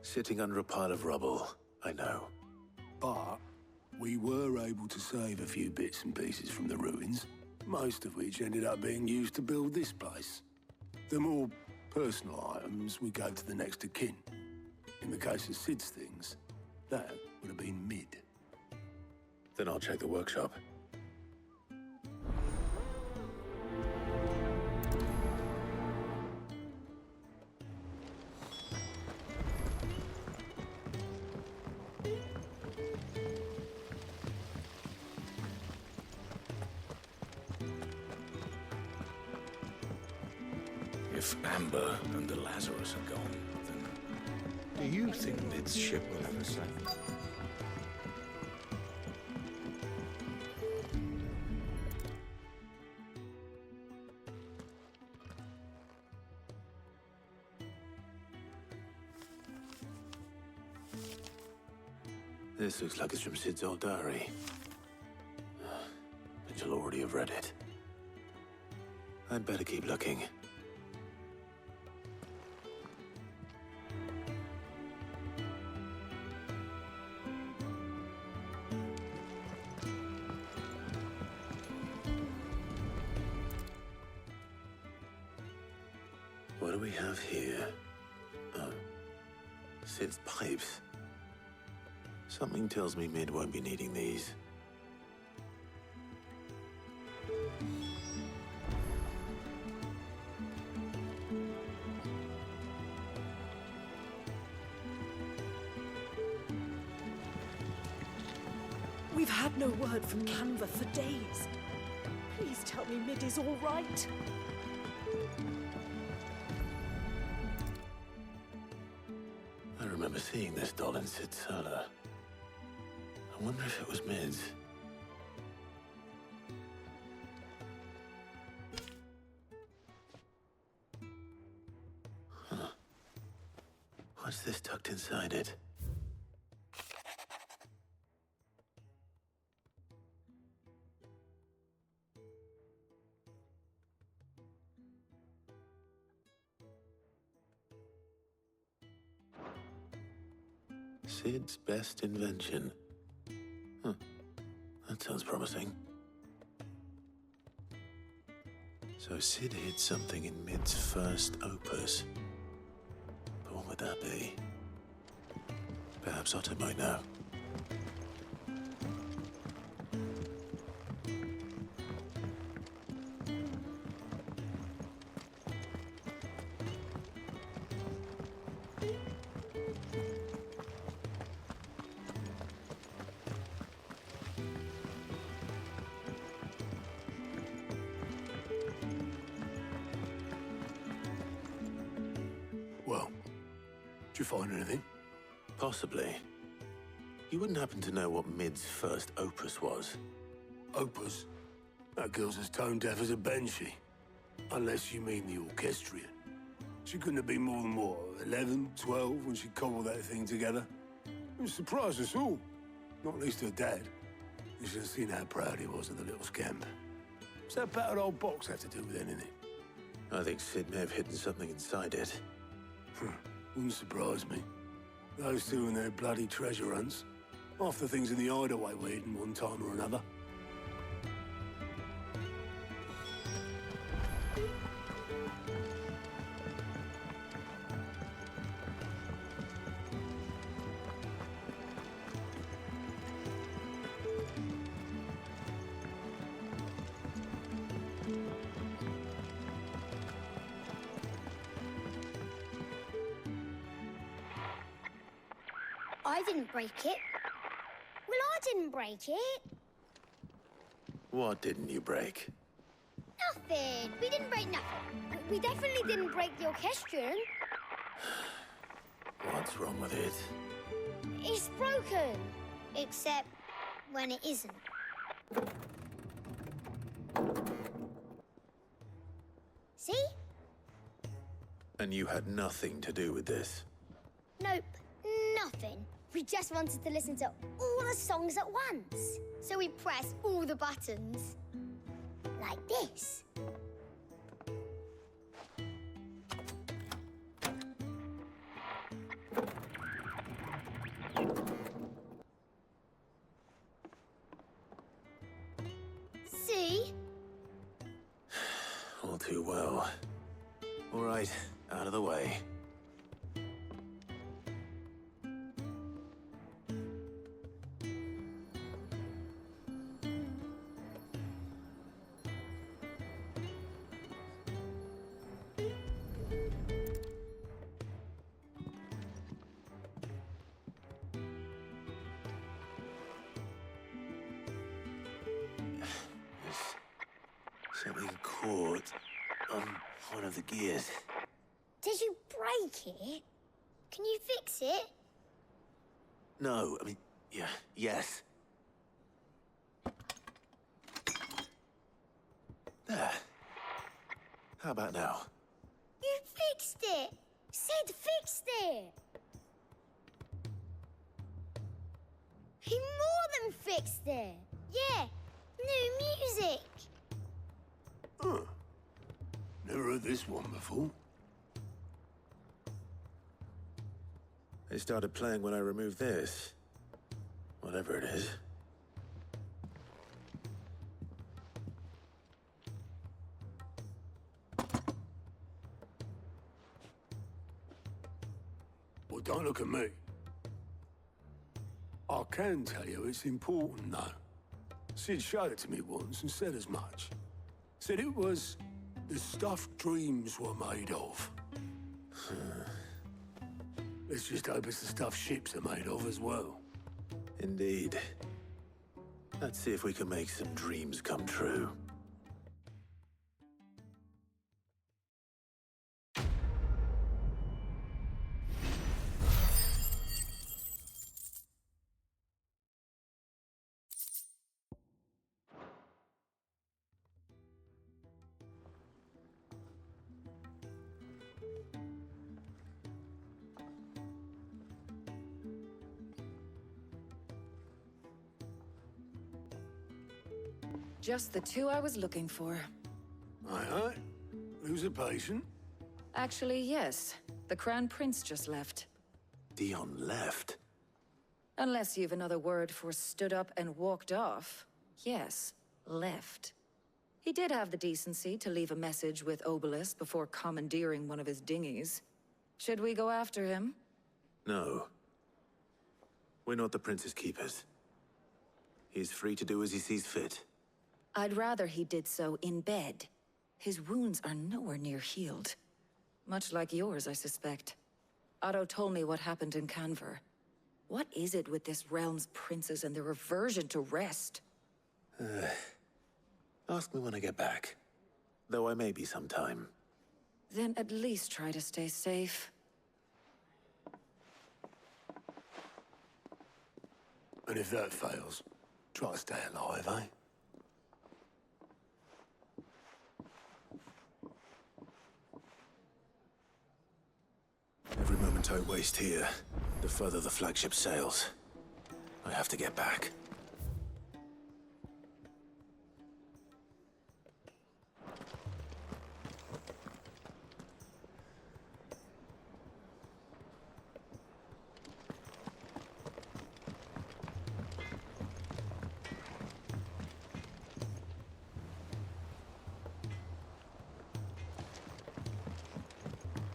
Sitting under a pile of rubble, I know. But we were able to save a few bits and pieces from the ruins, most of which ended up being used to build this place. The more personal items we gave to the next of kin. In the case of Sid's things, that would have been mid. Then I'll check the workshop. If Amber and the Lazarus are gone, then do you think Mid's ship will ever sail? This looks like it's from Sid's old diary. But you'll already have read it. I'd better keep looking. What do we have here? Oh, Sid's pipes. Something tells me Mid won't be needing these. We've had no word from Canva for days. Please tell me Mid is all right. I remember seeing this doll in Sid's cellar. I wonder if it was Mid's. Huh. What's this tucked inside it? Sid's best invention. Huh. That sounds promising. So Sid hid something in Mid's first opus. But what would that be? Perhaps Otto might know. Well, did you find anything? Possibly. You wouldn't happen to know what Mid's first opus was? Opus? That girl's as tone deaf as a banshee. Unless you mean the orchestrion. She couldn't have been more than, what, 11, 12 when she cobbled that thing together? It surprised us all. Not least her dad. You should have seen how proud he was of the little scamp. What's that battered old box have to do with anything? I think Sid may have hidden something inside it. Wouldn't surprise me. Those two and their bloody treasure hunts. Half the things in the hideaway were hidden one time or another. I didn't break it. Well, I didn't break it. What didn't you break? Nothing. We didn't break nothing. We definitely didn't break the orchestrion. What's wrong with it? It's broken. Except when it isn't. See? And you had nothing to do with this? Nope. Nothing. We just wanted to listen to all the songs at once. So we pressed all the buttons. Like this. See? All too well. All right, out of the way. Something caught on one of the gears. Did you break it? Can you fix it? No, I mean, yeah, yes. There. How about now? You fixed it! Sid fixed it! He more than fixed it! Yeah, new music! Huh. Never heard this one before. They started playing when I removed this. Whatever it is. What don't look at me. I can tell you it's important, though. Sid showed it to me once and said as much. Said it was the stuff dreams were made of. Let's just hope it's the stuff ships are made of as well. Indeed. Let's see if we can make some dreams come true. Just the two I was looking for. Aye. Who's a patient? Actually, yes. The Crown Prince just left. Dion left? Unless you've another word for stood up and walked off. Yes, left. He did have the decency to leave a message with Obelisk before commandeering one of his dinghies. Should we go after him? No. We're not the Prince's keepers. He's free to do as he sees fit. I'd rather he did so in bed. His wounds are nowhere near healed. Much like yours, I suspect. Otto told me what happened in Canver. What is it with this realm's princes and their aversion to rest? Ask me when I get back. Though I may be sometime. Then at least try to stay safe. And if that fails, try to stay alive, eh? Every moment I waste here, the further the flagship sails. I have to get back.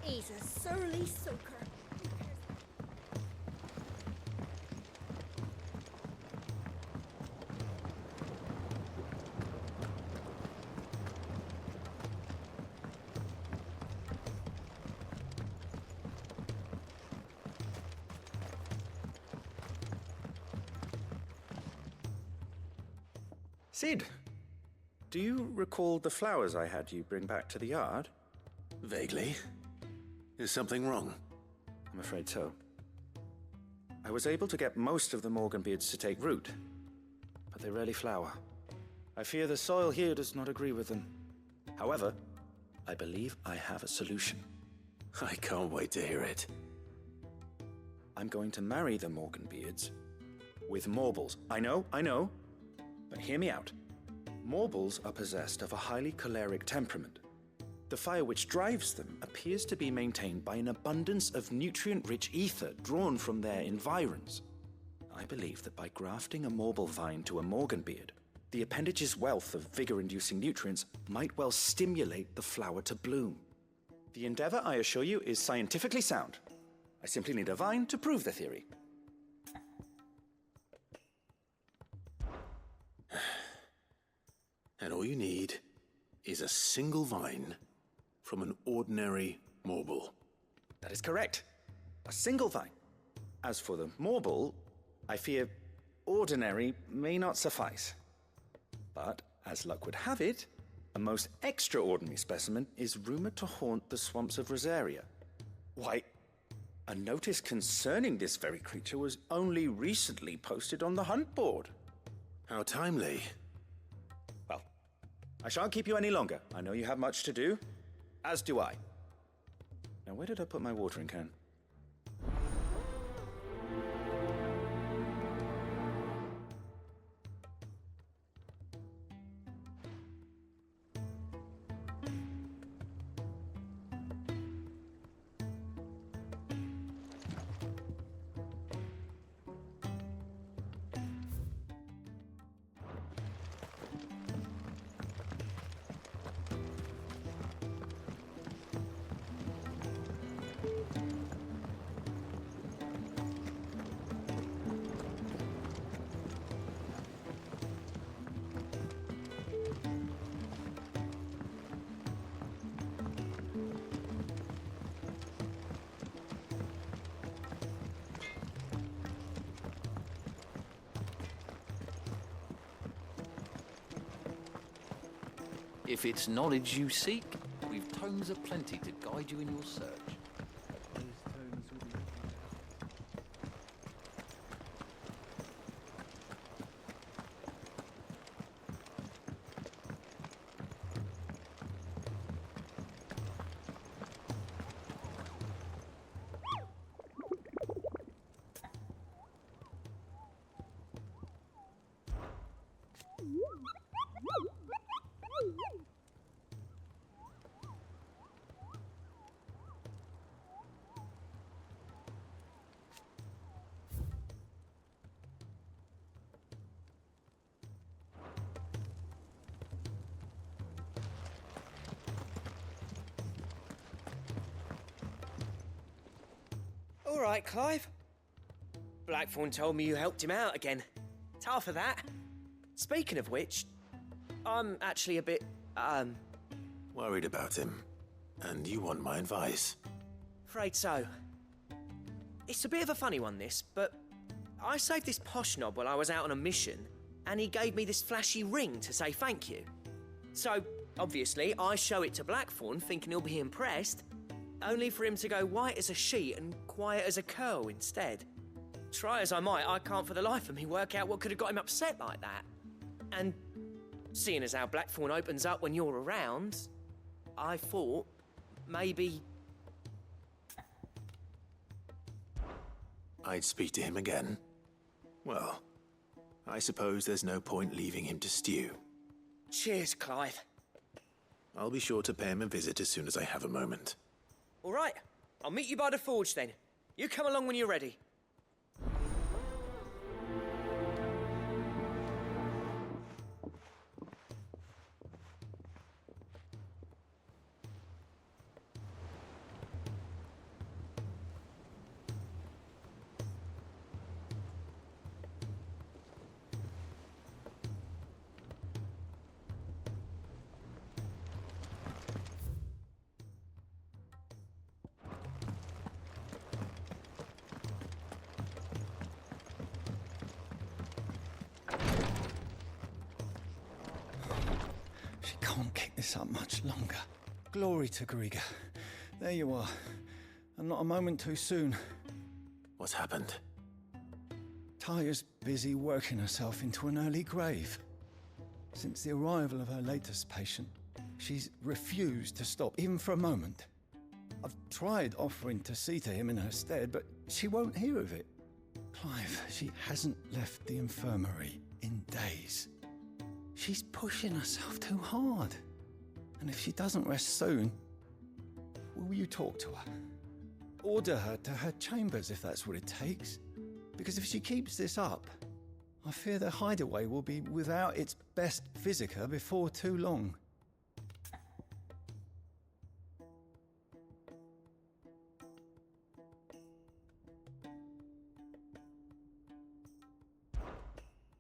He's a surly soaker. Sid, do you recall the flowers I had you bring back to the yard? Vaguely. Is something wrong? I'm afraid so. I was able to get most of the Morganbeards to take root, but they rarely flower. I fear the soil here does not agree with them. However, I believe I have a solution. I can't wait to hear it. I'm going to marry the Morganbeards with Morbles. I know, but hear me out. Morbles are possessed of a highly choleric temperament. The fire which drives them appears to be maintained by an abundance of nutrient-rich ether drawn from their environs. I believe that by grafting a Morble vine to a Morganbeard, the appendage's wealth of vigor-inducing nutrients might well stimulate the flower to bloom. The endeavor, I assure you, is scientifically sound. I simply need a vine to prove the theory. And all you need is a single vine from an ordinary Morble. That is correct. A single vine. As for the Morble, I fear ordinary may not suffice. But, as luck would have it, a most extraordinary specimen is rumored to haunt the swamps of Rosaria. Why, a notice concerning this very creature was only recently posted on the hunt board. How timely. Well, I shan't keep you any longer. I know you have much to do, as do I. Now, where did I put my watering can? If it's knowledge you seek, we've tomes aplenty to guide you in your search. All right, Clive. Blackthorn told me you helped him out again. Tough for that. Speaking of which, I'm actually a bit, Worried about him. And you want my advice? afraid so. It's a bit of a funny one, this, but I saved this posh knob while I was out on a mission, and he gave me this flashy ring to say thank you. So, obviously, I show it to Blackthorn, thinking he'll be impressed, only for him to go white as a sheet and quiet as a curl instead. Try as I might, I can't for the life of me work out what could have got him upset like that. And seeing as how Blackthorn opens up when you're around, I thought maybe... I'd speak to him again. Well, I suppose there's no point leaving him to stew. Cheers, Clive. I'll be sure to pay him a visit as soon as I have a moment. All right, I'll meet you by the forge then. You come along when you're ready. She can't keep this up much longer. Glory to Grieger. There you are. And not a moment too soon. What's happened? Taya's busy working herself into an early grave. Since the arrival of her latest patient, she's refused to stop, even for a moment. I've tried offering to see to him in her stead, but she won't hear of it. Clive, she hasn't left the infirmary in days. She's pushing herself too hard. And if she doesn't rest soon, will you talk to her? Order her to her chambers if that's what it takes. Because if she keeps this up, I fear the hideaway will be without its best physica before too long.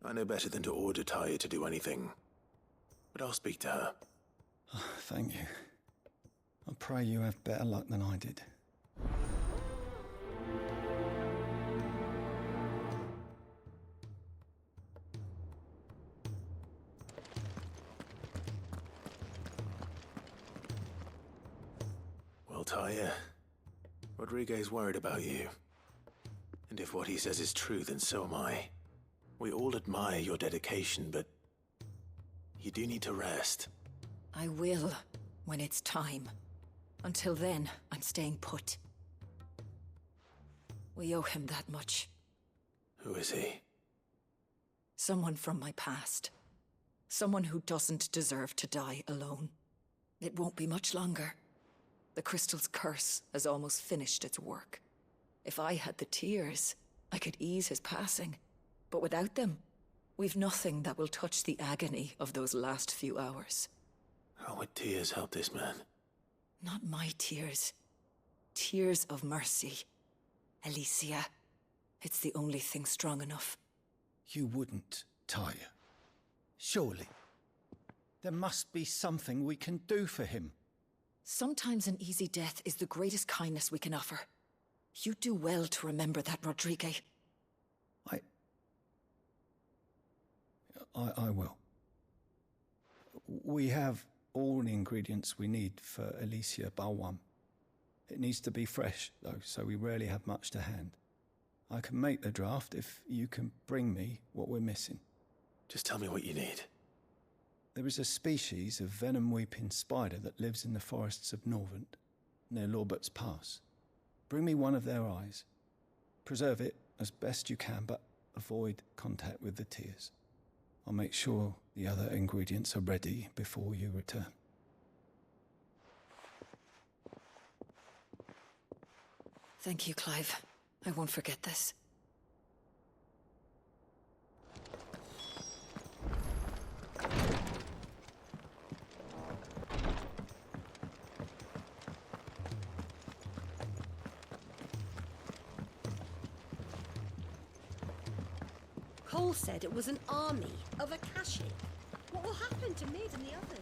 I know better than to order Taya to do anything. But I'll speak to her. Oh, thank you. I pray you have better luck than I did. Well, Taya, Rodriguez worried about you. And if what he says is true, then so am I. We all admire your dedication, but you do need to rest. I will, when it's time. Until then, I'm staying put. We owe him that much. Who is he? Someone from my past. Someone who doesn't deserve to die alone. It won't be much longer. The crystal's curse has almost finished its work. If I had the tears, I could ease his passing. But without them, we've nothing that will touch the agony of those last few hours. How would tears help this man? Not my tears. Tears of mercy. Alicia, it's the only thing strong enough. You wouldn't, Taya. Surely. There must be something we can do for him. Sometimes an easy death is the greatest kindness we can offer. You do well to remember that, Rodriguez. I will. We have all the ingredients we need for Alicia Balwam. It needs to be fresh, though, so we rarely have much to hand. I can make the draft if you can bring me what we're missing. Just tell me what you need. There is a species of venom-weeping spider that lives in the forests of Norvent, near Lorbert's Pass. Bring me one of their eyes. Preserve it as best you can, but avoid contact with the tears. I'll make sure the other ingredients are ready before you return. Thank you, Clive. I won't forget this. Cole said it was an army of Akashic. What will happen to Mid and the others?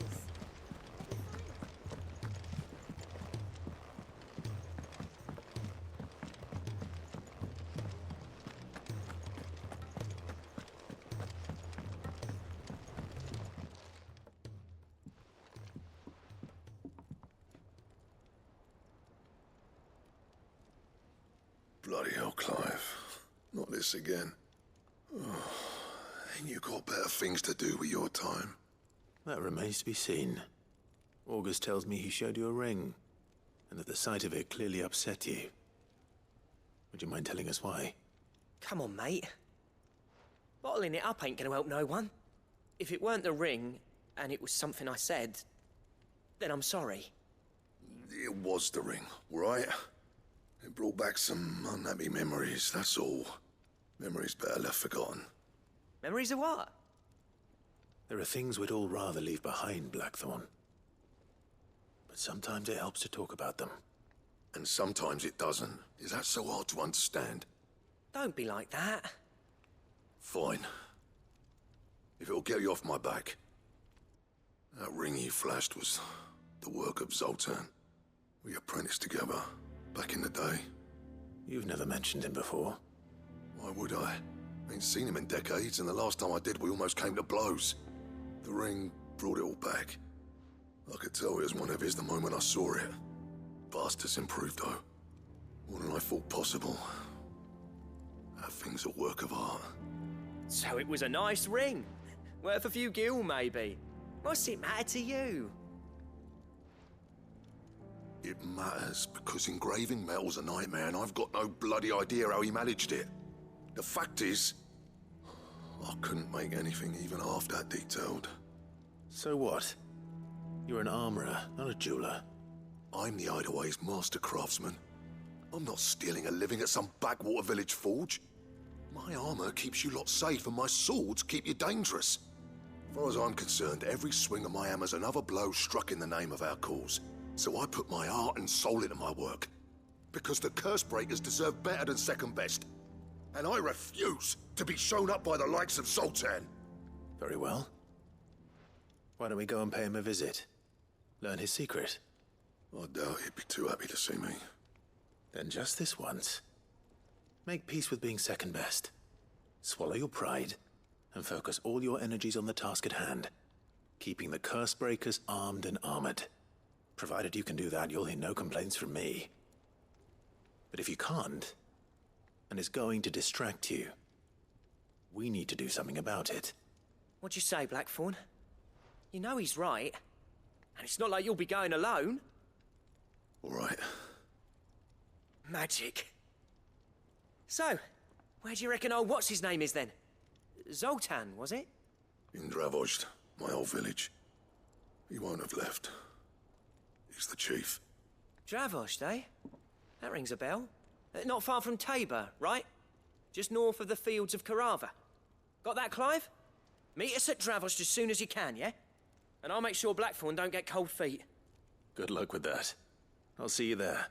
Bloody hell, Clive. Not this again. Oh, ain't you got better things to do with your time? That remains to be seen. August tells me he showed you a ring, and that the sight of it clearly upset you. Would you mind telling us why? Come on, mate. Bottling it up ain't gonna help no one. If it weren't the ring, and it was something I said, then I'm sorry. It was the ring, right? It brought back some unhappy memories, that's all. Memories better left forgotten. Memories of what? There are things we'd all rather leave behind, Blackthorn. But sometimes it helps to talk about them. And sometimes it doesn't. Is that so hard to understand? Don't be like that. Fine. If it'll get you off my back. That ring you flashed was the work of Zoltan. We apprenticed together, back in the day. You've never mentioned him before. Why would I? Ain't seen him in decades, and the last time I did, we almost came to blows. The ring brought it all back. I could tell it was one of his the moment I saw it. Bastard's improved, though. More than I thought possible. That thing's a work of art. So it was a nice ring. Worth a few gil, maybe. What's it matter to you? It matters because engraving metal's a nightmare, and I've got no bloody idea how he managed it. The fact is, I couldn't make anything even half that detailed. So what? You're an armorer, not a jeweler. I'm the Idaway's master craftsman. I'm not stealing a living at some backwater village forge. My armor keeps you lot safe, and my swords keep you dangerous. As far as I'm concerned, every swing of my hammer's another blow struck in the name of our cause. So I put my heart and soul into my work. Because the curse breakers deserve better than second best. And I refuse to be shown up by the likes of Zoltan. Very well. Why don't we go and pay him a visit? Learn his secret. I doubt he'd be too happy to see me. Then just this once. Make peace with being second best. Swallow your pride, and focus all your energies on the task at hand. Keeping the curse breakers armed and armored. Provided you can do that, you'll hear no complaints from me. But if you can't, and it's going to distract you, we need to do something about it. What'd you say, Blackthorn? You know he's right. And it's not like you'll be going alone. All right. Magic. So, where do you reckon old what's-his-name is then? Zoltan, was it? In Dravozd, my old village. He won't have left. He's the chief. Dravozd, eh? That rings a bell. Not far from Tabor, right? Just north of the fields of Carava. Got that, Clive? Meet us at Dravozd as soon as you can, yeah? And I'll make sure Blackthorn don't get cold feet. Good luck with that. I'll see you there.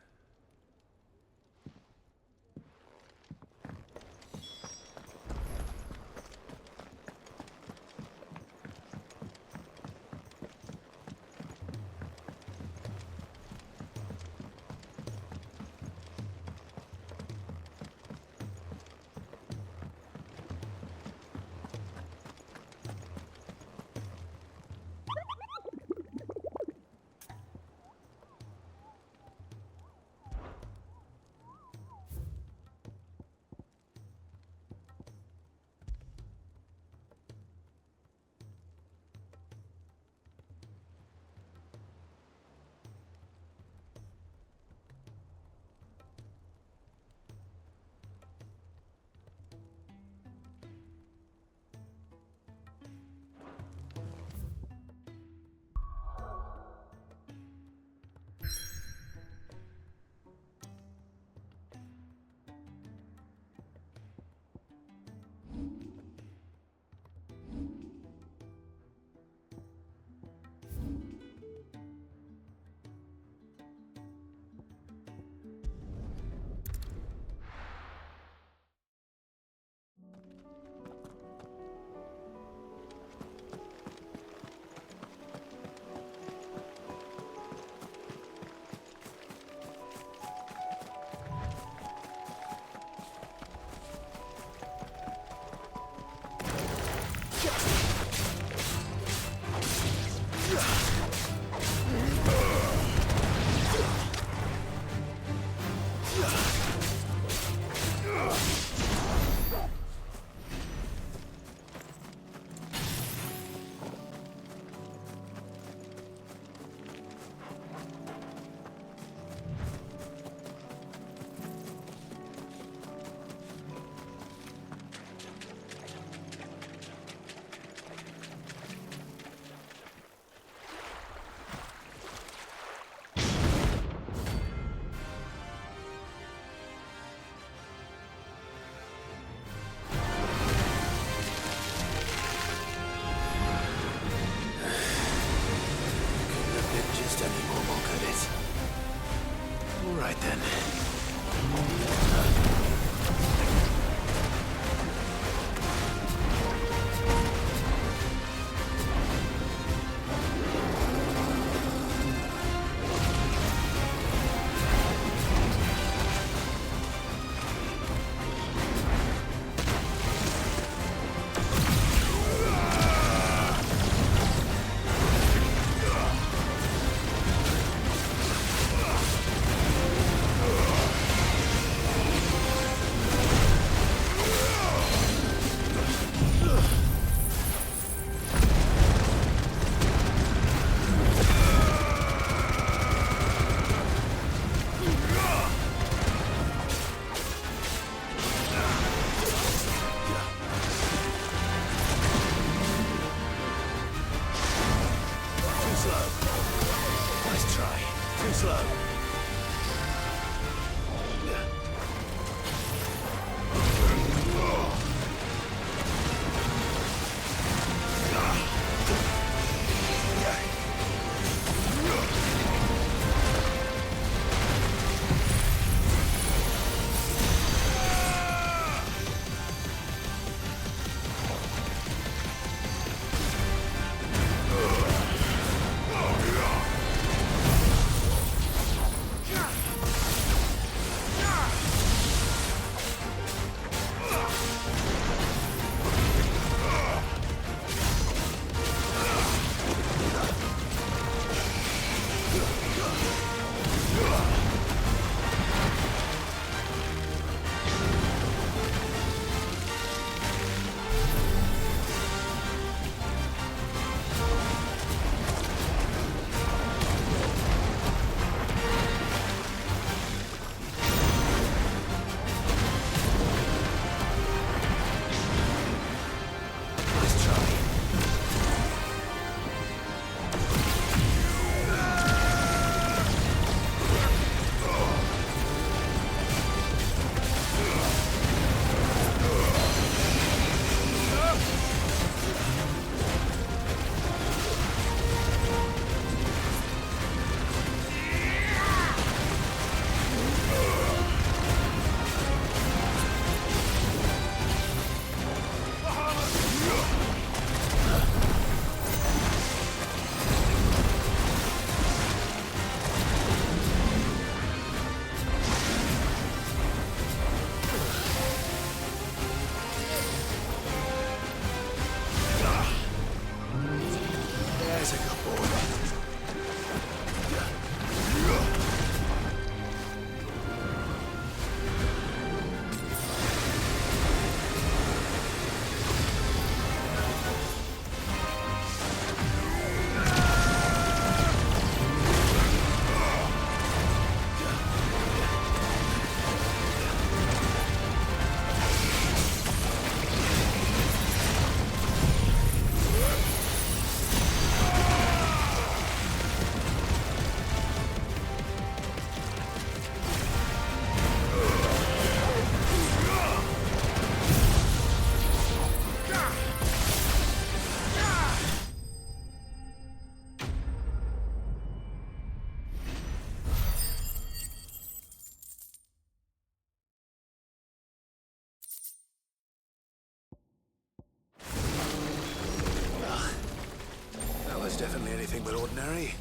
It's definitely anything but ordinary.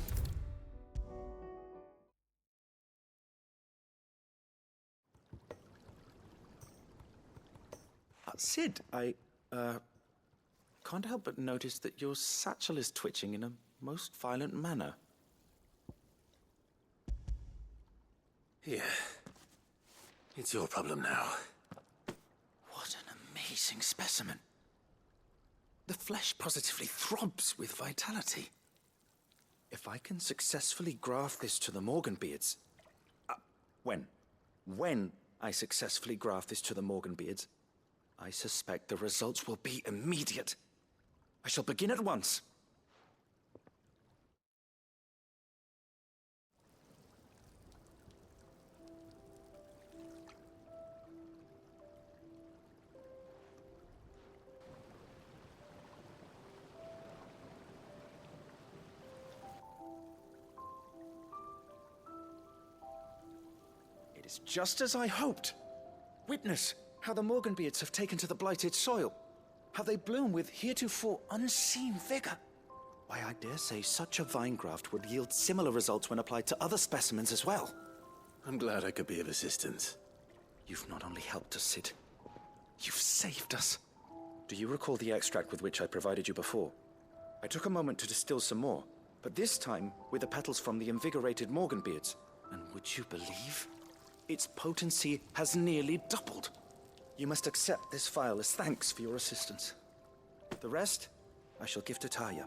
Sid, I can't help but notice that your satchel is twitching in a most violent manner. Here. It's your problem now. What an amazing specimen. The flesh positively throbs with vitality. If I can successfully graft this to the Morganbeards... When I successfully graft this to the Morganbeards, I suspect the results will be immediate. I shall begin at once. It is just as I hoped. Witness how the Morganbeards have taken to the blighted soil. How they bloom with heretofore unseen vigor. Why, I dare say such a vine graft would yield similar results when applied to other specimens as well. I'm glad I could be of assistance. You've not only helped us, Sid, you've saved us. Do you recall the extract with which I provided you before? I took a moment to distill some more, but this time with the petals from the invigorated Morganbeards. And would you believe? Its potency has nearly doubled. You must accept this vial as thanks for your assistance. The rest, I shall give to Taya.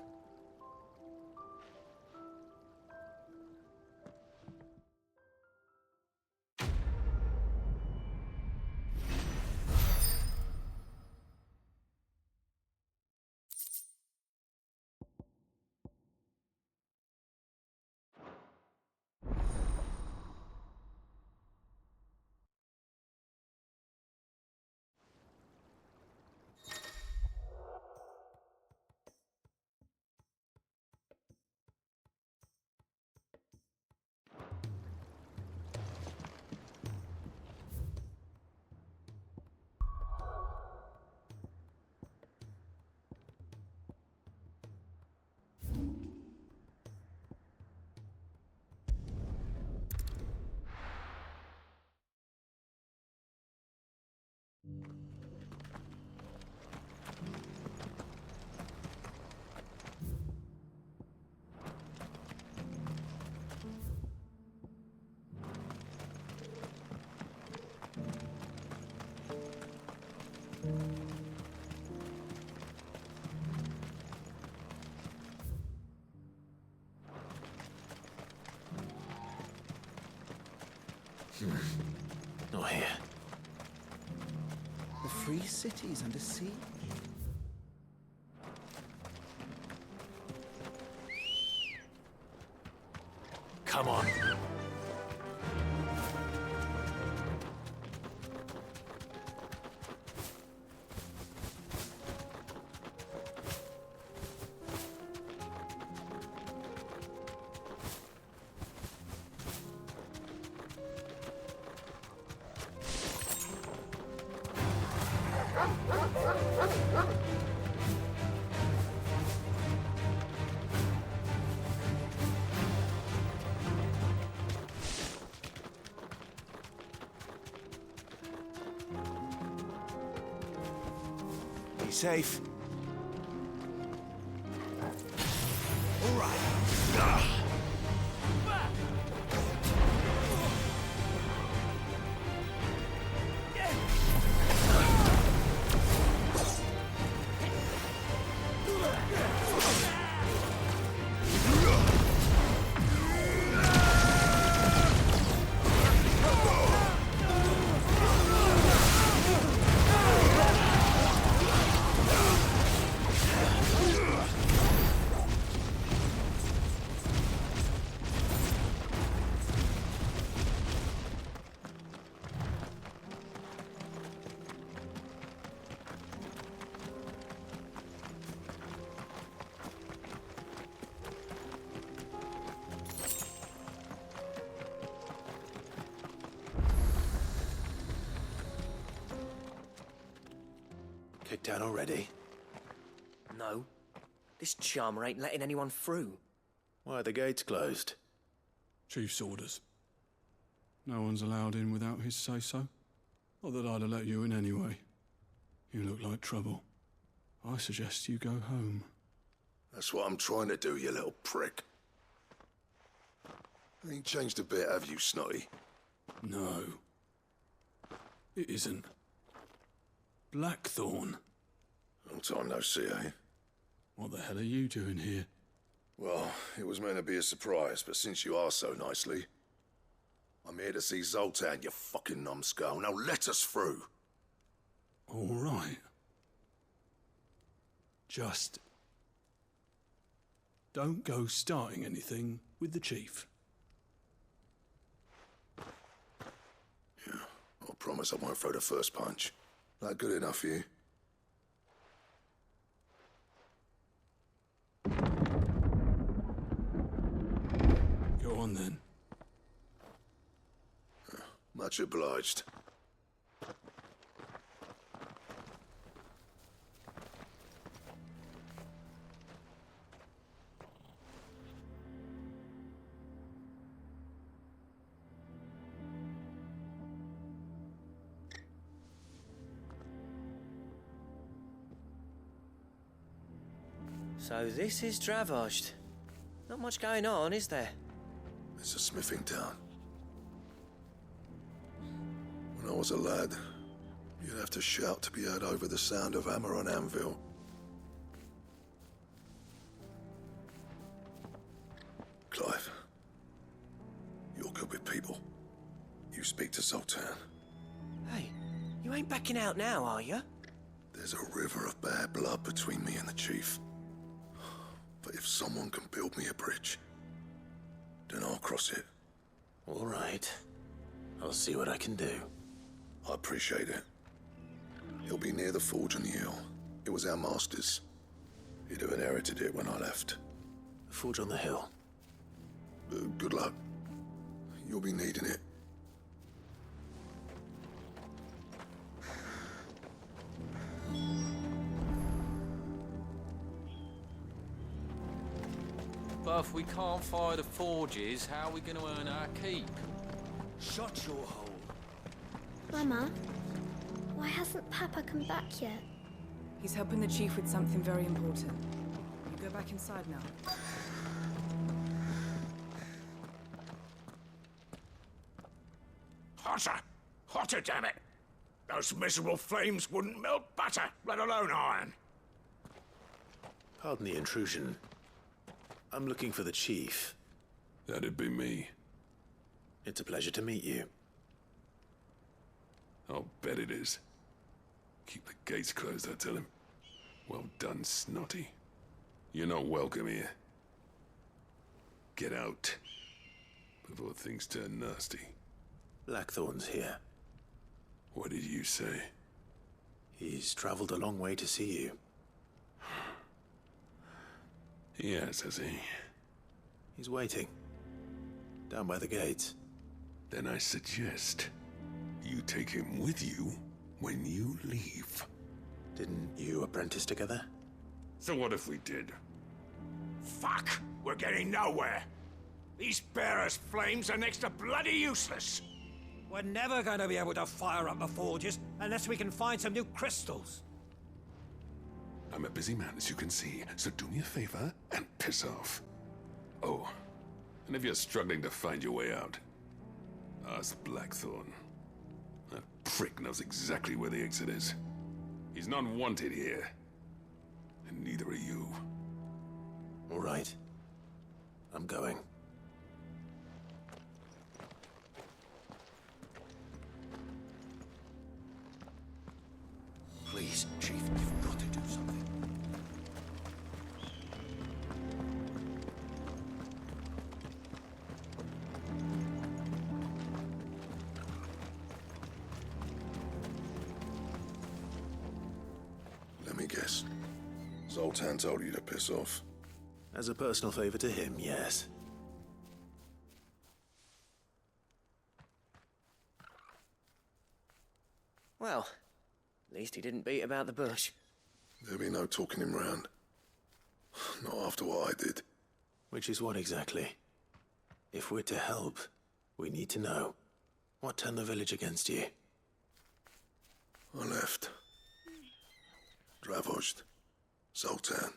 Not here. The free cities under siege? Come on. Be safe. All right. Kicked out already? No. This charmer ain't letting anyone through. Why are the gates closed? Chief's orders. No one's allowed in without his say-so. Not that I'd have let you in anyway. You look like trouble. I suggest you go home. That's what I'm trying to do, you little prick. Ain't changed a bit, have you, Snotty? No. It isn't. Blackthorn. Long time no see, eh? What the hell are you doing here? Well, it was meant to be a surprise, but since you are so nicely, I'm here to see Zoltan, you fucking numbskull. Now let us through. All right. Just don't go starting anything with the chief. Yeah, I promise I won't throw the first punch. That good enough for you? Go on then. Much obliged. So this is Dravoged. Not much going on, is there? It's a smithing town. When I was a lad, you'd have to shout to be heard over the sound of hammer on anvil. Clive, you're good with people. You speak to Zoltan. Hey, you ain't backing out now, are you? There's a river of bad blood between me and the chief. But if someone can build me a bridge, then I'll cross it. All right. I'll see what I can do. I appreciate it. He'll be near the forge on the hill. It was our master's. He'd have inherited it when I left. The forge on the hill? Good luck. You'll be needing it. But if we can't fire the forges, how are we going to earn our keep? Shut your hole. Mama, why hasn't Papa come back yet? He's helping the chief with something very important. You go back inside now. Hotter! Hotter, damn it! Those miserable flames wouldn't melt butter, let alone iron. Pardon the intrusion. I'm looking for the chief. That'd be me. It's a pleasure to meet you. I'll bet it is. Keep the gates closed, I tell him. Well done, Snotty. You're not welcome here. Get out before things turn nasty. Blackthorn's here. What did you say? He's traveled a long way to see you. Yes, has he? He's waiting. Down by the gates. Then I suggest you take him with you when you leave. Didn't you apprentice together? So what if we did? Fuck! We're getting nowhere! These bearers' flames are next to bloody useless! We're never going to be able to fire up the forges unless we can find some new crystals. I'm a busy man, as you can see, so do me a favor and piss off. Oh, and if you're struggling to find your way out, ask Blackthorn. That prick knows exactly where the exit is. He's not wanted here. And neither are you. All right. I'm going. Please, Chief, you've got to do something. Let me guess. Zoltan told you to piss off. As a personal favor to him, yes. Well, at least he didn't beat about the bush. There'll be no talking him round. Not after what I did. Which is what exactly? If we're to help, we need to know. What turned the village against you? I left. Dravozd. Zoltan.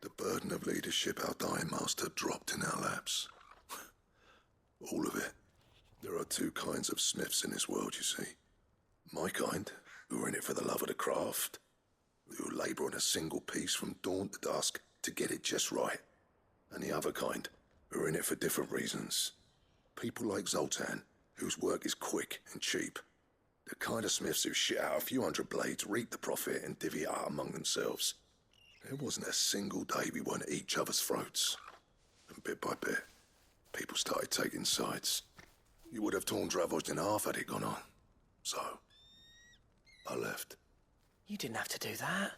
The burden of leadership our dying master dropped in our laps. All of it. There are two kinds of smiths in this world, you see. My kind, who are in it for the love of the craft, who labour on a single piece from dawn to dusk to get it just right. And the other kind, who are in it for different reasons. People like Zoltan, whose work is quick and cheap. The kind of smiths who shit out a few hundred blades, reap the profit, and divvy it out among themselves. There wasn't a single day we weren't at each other's throats. And bit by bit, people started taking sides. You would have torn Dravozd in half had it gone on. So, I left. You didn't have to do that.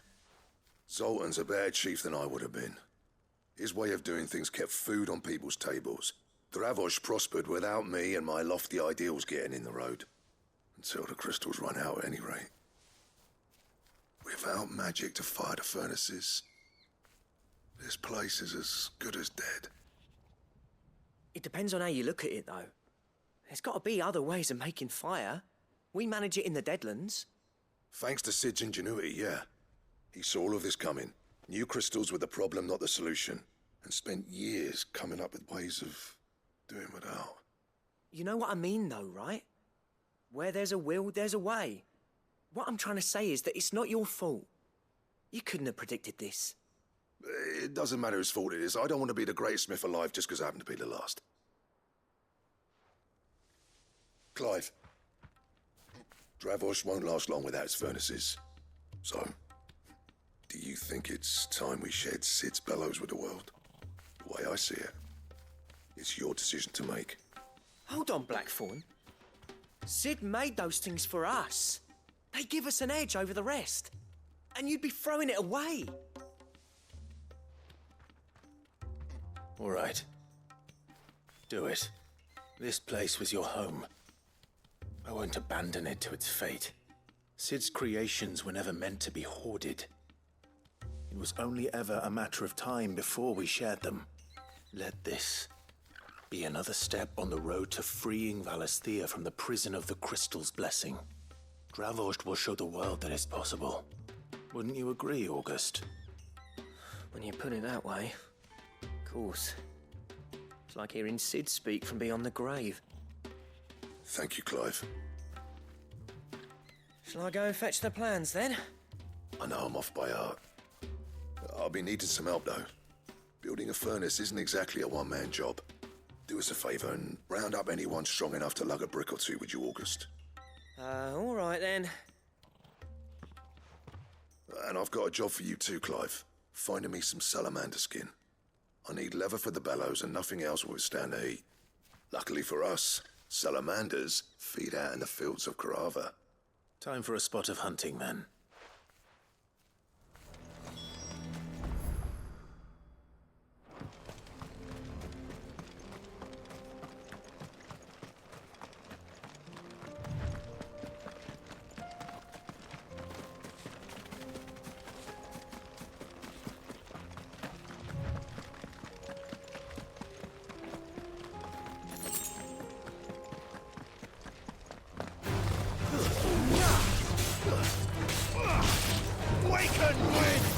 Zoltan's a better chief than I would have been. His way of doing things kept food on people's tables. Dravozd prospered without me and my lofty ideals getting in the road. Until the crystals run out at any rate. Without magic to fire the furnaces, this place is as good as dead. It depends on how you look at it, though. There's got to be other ways of making fire. We manage it in the Deadlands. Thanks to Sid's ingenuity, yeah. He saw all of this coming. Knew crystals were the problem, not the solution. And spent years coming up with ways of doing without. You know what I mean, though, right? Where there's a will, there's a way. What I'm trying to say is that it's not your fault. You couldn't have predicted this. It doesn't matter whose fault it is. I don't want to be the greatest smith alive just because I happen to be the last. Clive. Dravozd won't last long without its furnaces. So, do you think it's time we shared Sid's bellows with the world? The way I see it, it's your decision to make. Hold on, Blackthorn. Sid made those things for us. They give us an edge over the rest. And you'd be throwing it away. All right. Do it. This place was your home. I won't abandon it to its fate. Sid's creations were never meant to be hoarded. It was only ever a matter of time before we shared them. Let this be another step on the road to freeing Valisthea from the prison of the Crystal's blessing. Dravozd will show the world that it's possible. Wouldn't you agree, August? When you put it that way, of course. It's like hearing Sid speak from beyond the grave. Thank you, Clive. Shall I go and fetch the plans, then? I know I'm off by heart. I'll be needing some help, though. Building a furnace isn't exactly a one-man job. Do us a favour and round up anyone strong enough to lug a brick or two, would you, August? All right, then. And I've got a job for you too, Clive. Finding me some salamander skin. I need leather for the bellows and nothing else will withstand the heat. Luckily for us, salamanders feed out in the fields of Karava. Time for a spot of hunting, then.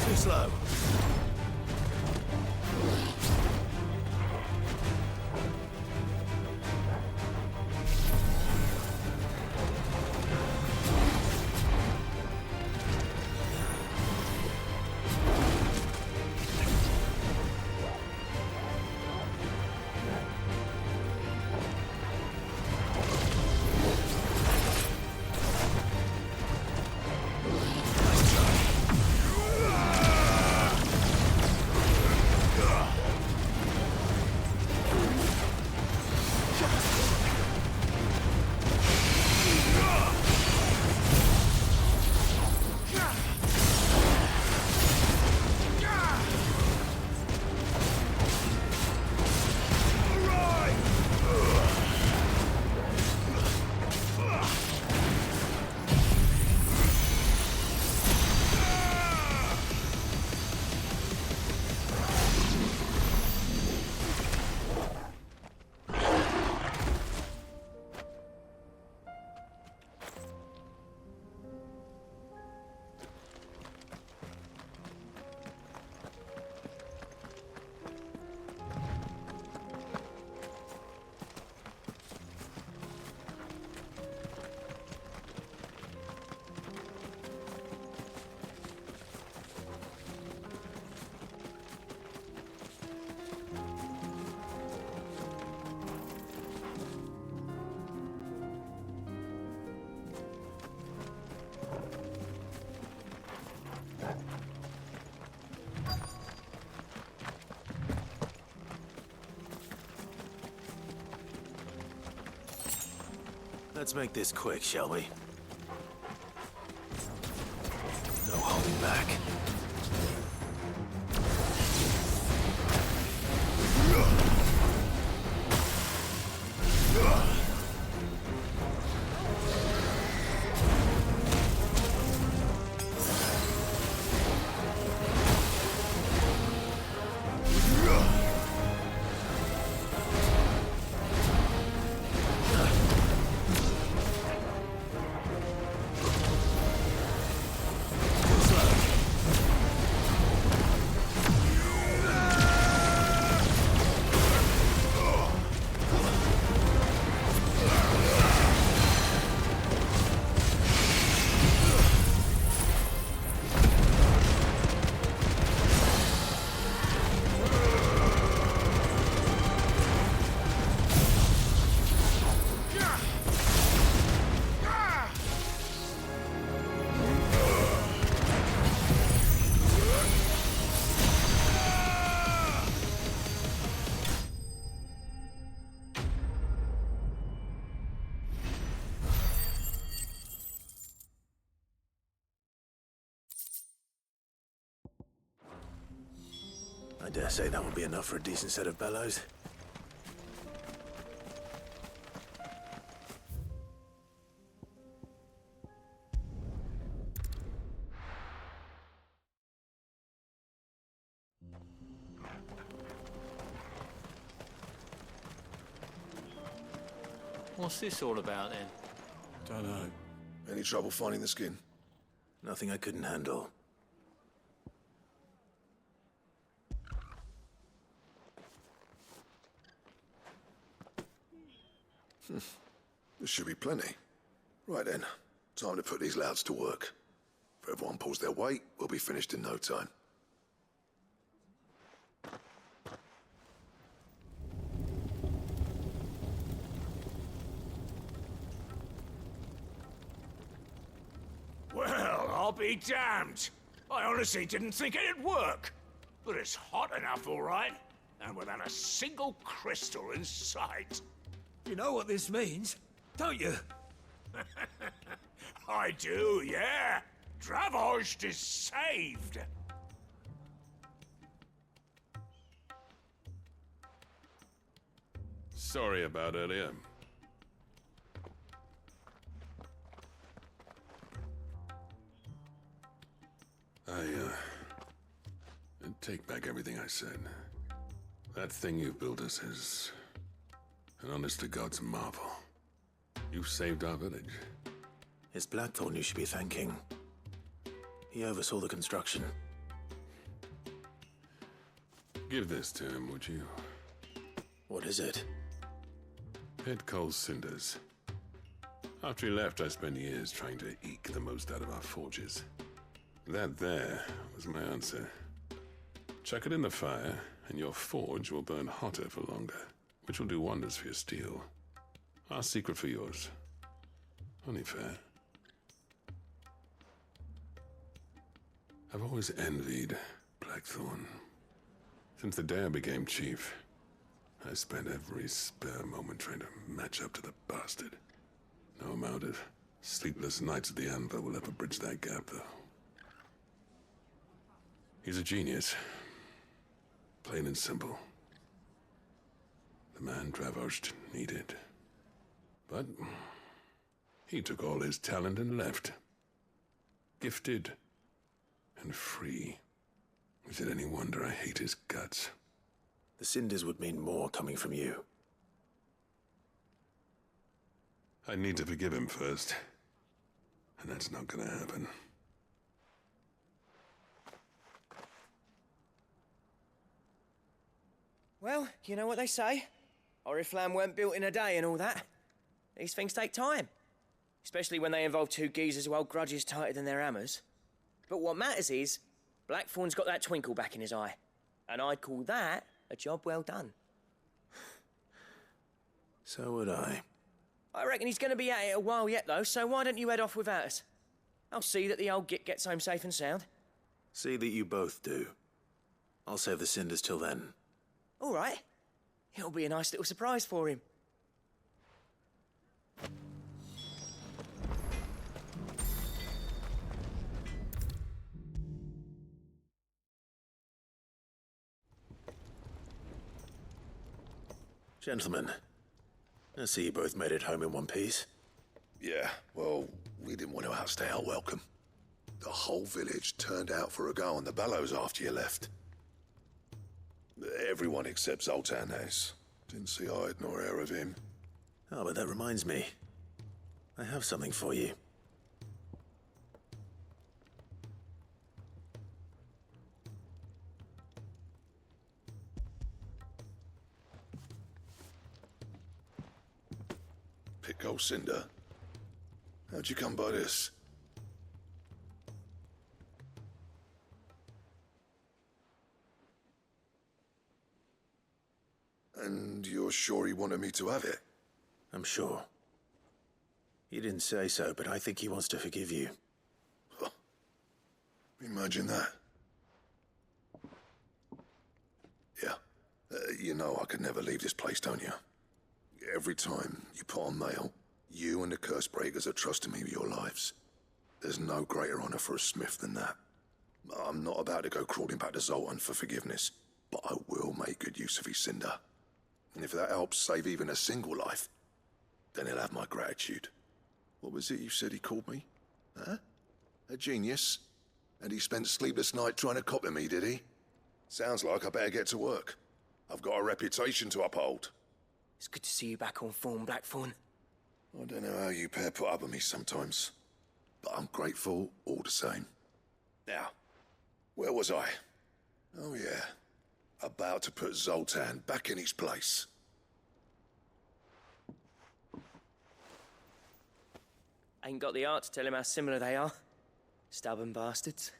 Too slow. Let's make this quick, shall we? No holding back. I dare say that will be enough for a decent set of bellows. What's this all about then? Don't know. Any trouble finding the skin? Nothing I couldn't handle. There should be plenty. Right then, time to put these louds to work. If everyone pulls their weight, we'll be finished in no time. Well, I'll be damned. I honestly didn't think it'd work. But it's hot enough, all right. And without a single crystal in sight. You know what this means, don't you? I do, yeah. Dravost is saved. Sorry about earlier. I take back everything I said. That thing you built us is an honest-to-God's marvel. You saved our village. It's Blackthorn you should be thanking. He oversaw the construction. Give this to him, would you? What is it? Pit Cole's cinders. After he left, I spent years trying to eke the most out of our forges. That there was my answer. Chuck it in the fire, and your forge will burn hotter for longer, which will do wonders for your steel. Our secret for yours. Only fair. I've always envied Blackthorn. Since the day I became chief, I spent every spare moment trying to match up to the bastard. No amount of sleepless nights at the Anvil will ever bridge that gap, though. He's a genius. Plain and simple. The man Dravost needed. But he took all his talent and left. Gifted and free. Is it any wonder I hate his guts? The cinders would mean more coming from you. I need to forgive him first. And that's not gonna happen. Well, you know what they say. Oriflamme weren't built in a day and all that. These things take time. Especially when they involve two geezers who hold grudges tighter than their hammers. But what matters is, Blackthorn's got that twinkle back in his eye. And I'd call that a job well done. So would I. I reckon he's going to be at it a while yet, though, so why don't you head off without us? I'll see that the old git gets home safe and sound. See that you both do. I'll save the cinders till then. All right. It'll be a nice little surprise for him. Gentlemen, I see you both made it home in one piece. Yeah, well, we didn't want to outstay our welcome. The whole village turned out for a go on the bellows after you left. Everyone except Zoltan has. Didn't see hide nor hair of him. Oh, but that reminds me. I have something for you. Pico Cinder. How'd you come by this? And you're sure he wanted me to have it? I'm sure. He didn't say so, but I think he wants to forgive you. Huh. Imagine that. Yeah. You know I could never leave this place, don't you? Every time you put on mail, you and the curse breakers are trusting me with your lives. There's no greater honor for a smith than that. I'm not about to go crawling back to Zoltan for forgiveness, but I will make good use of his cinder. And if that helps save even a single life, then he'll have my gratitude. What was it you said he called me? Huh? A genius? And he spent sleepless night trying to copy me, did he? Sounds like I better get to work. I've got a reputation to uphold. It's good to see you back on form, Blackthorn. I don't know how you pair put up with me sometimes, but I'm grateful all the same. Now, where was I? Oh yeah, about to put Zoltan back in his place. Ain't got the art to tell him how similar they are. Stubborn bastards.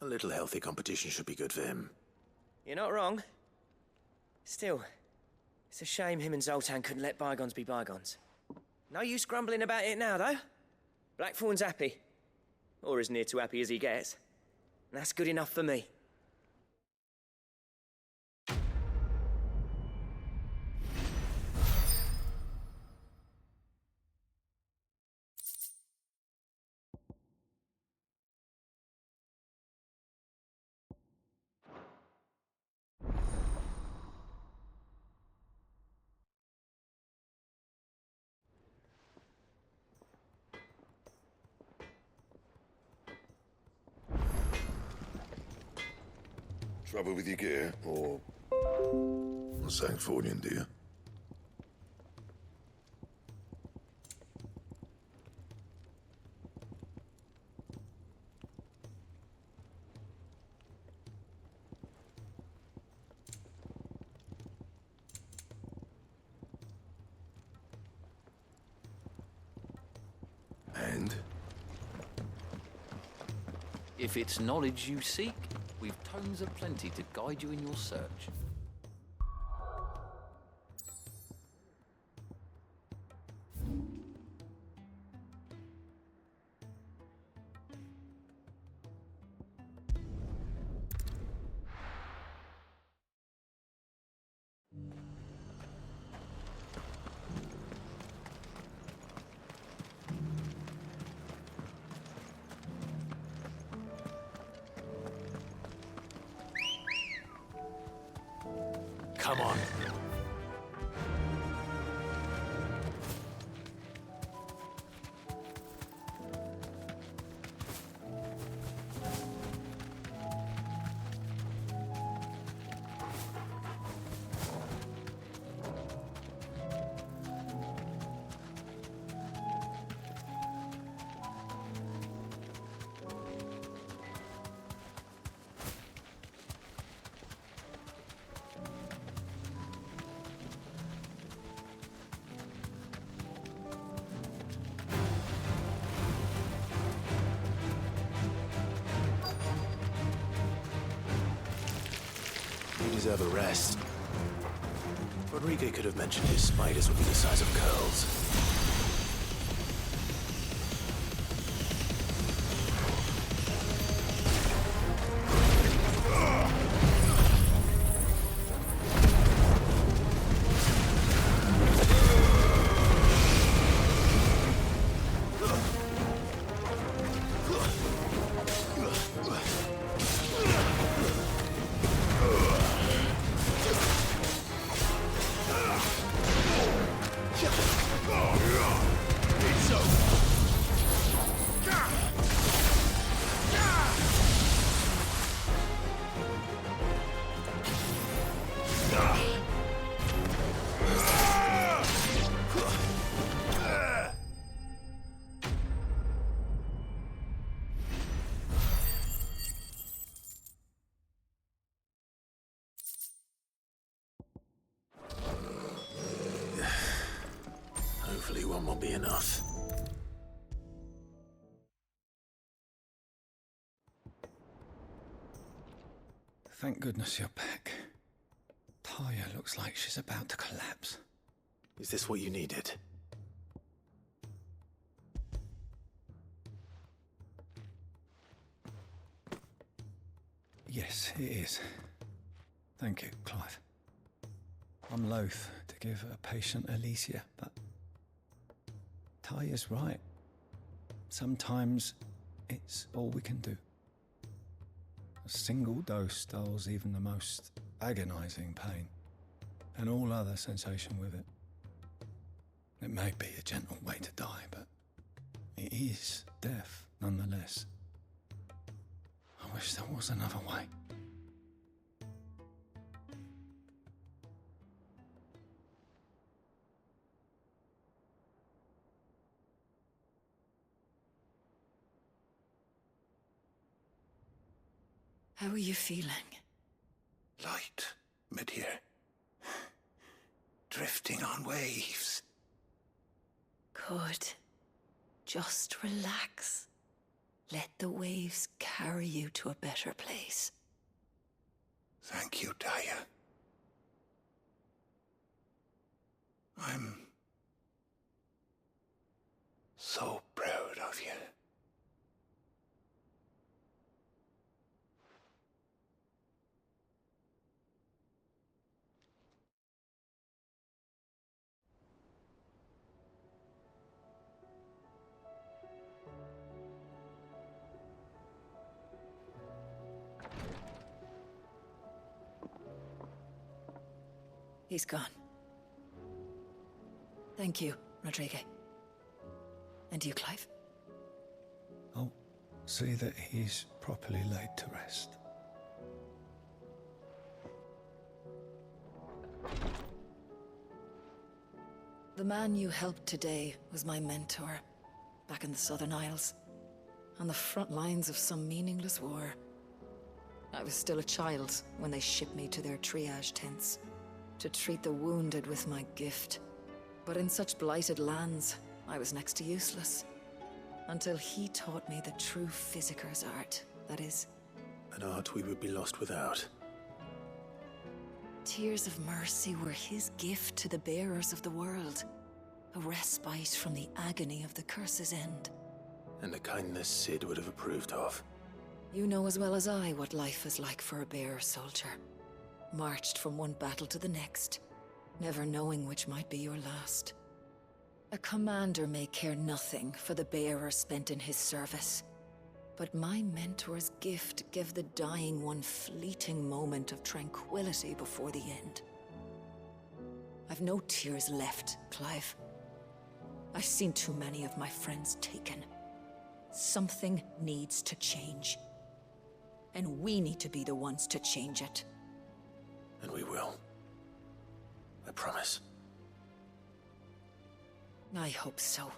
A little healthy competition should be good for him. You're not wrong. Still, it's a shame him and Zoltan couldn't let bygones be bygones. No use grumbling about it now, though. Blackthorn's happy. Or as near to happy as he gets. And that's good enough for me. Trouble with your gear, or... not saying Fordian, do you? And? If it's knowledge you seek, we've tomes aplenty to guide you in your search. Come on. You deserve a rest. Rodrigo could have mentioned his spiders would be the size of curls. enough. Thank goodness you're back. Taya looks like she's about to collapse. Is this what you needed? Yes, it is. Thank you, Clive. I'm loath to give a patient Alicia, but Taya's right. Sometimes it's all we can do. A single dose dulls even the most agonizing pain, and all other sensation with it. It may be a gentle way to die, but it is death nonetheless. I wish there was another way. How are you feeling? Light, mid-here. Drifting on waves. Good. Just relax. Let the waves carry you to a better place. Thank you, Taya. I'm so proud of you. He's gone. Thank you, Rodrigue. And you, Clive? I'll see that he's properly laid to rest. The man you helped today was my mentor, back in the Southern Isles, on the front lines of some meaningless war. I was still a child when they shipped me to their triage tents, to treat the wounded with my gift. But in such blighted lands, I was next to useless. Until he taught me the true physicker's art, that is. An art we would be lost without. Tears of mercy were his gift to the bearers of the world. A respite from the agony of the curse's end. And a kindness Sid would have approved of. You know as well as I what life is like for a bearer soldier. Marched from one battle to the next, never knowing which might be your last. A commander may care nothing for the bearer spent in his service, but my mentor's gift gave the dying one fleeting moment of tranquility before the end. I've no tears left, Clive. I've seen too many of my friends taken. Something needs to change. And we need to be the ones to change it. And we will. I promise. I hope so.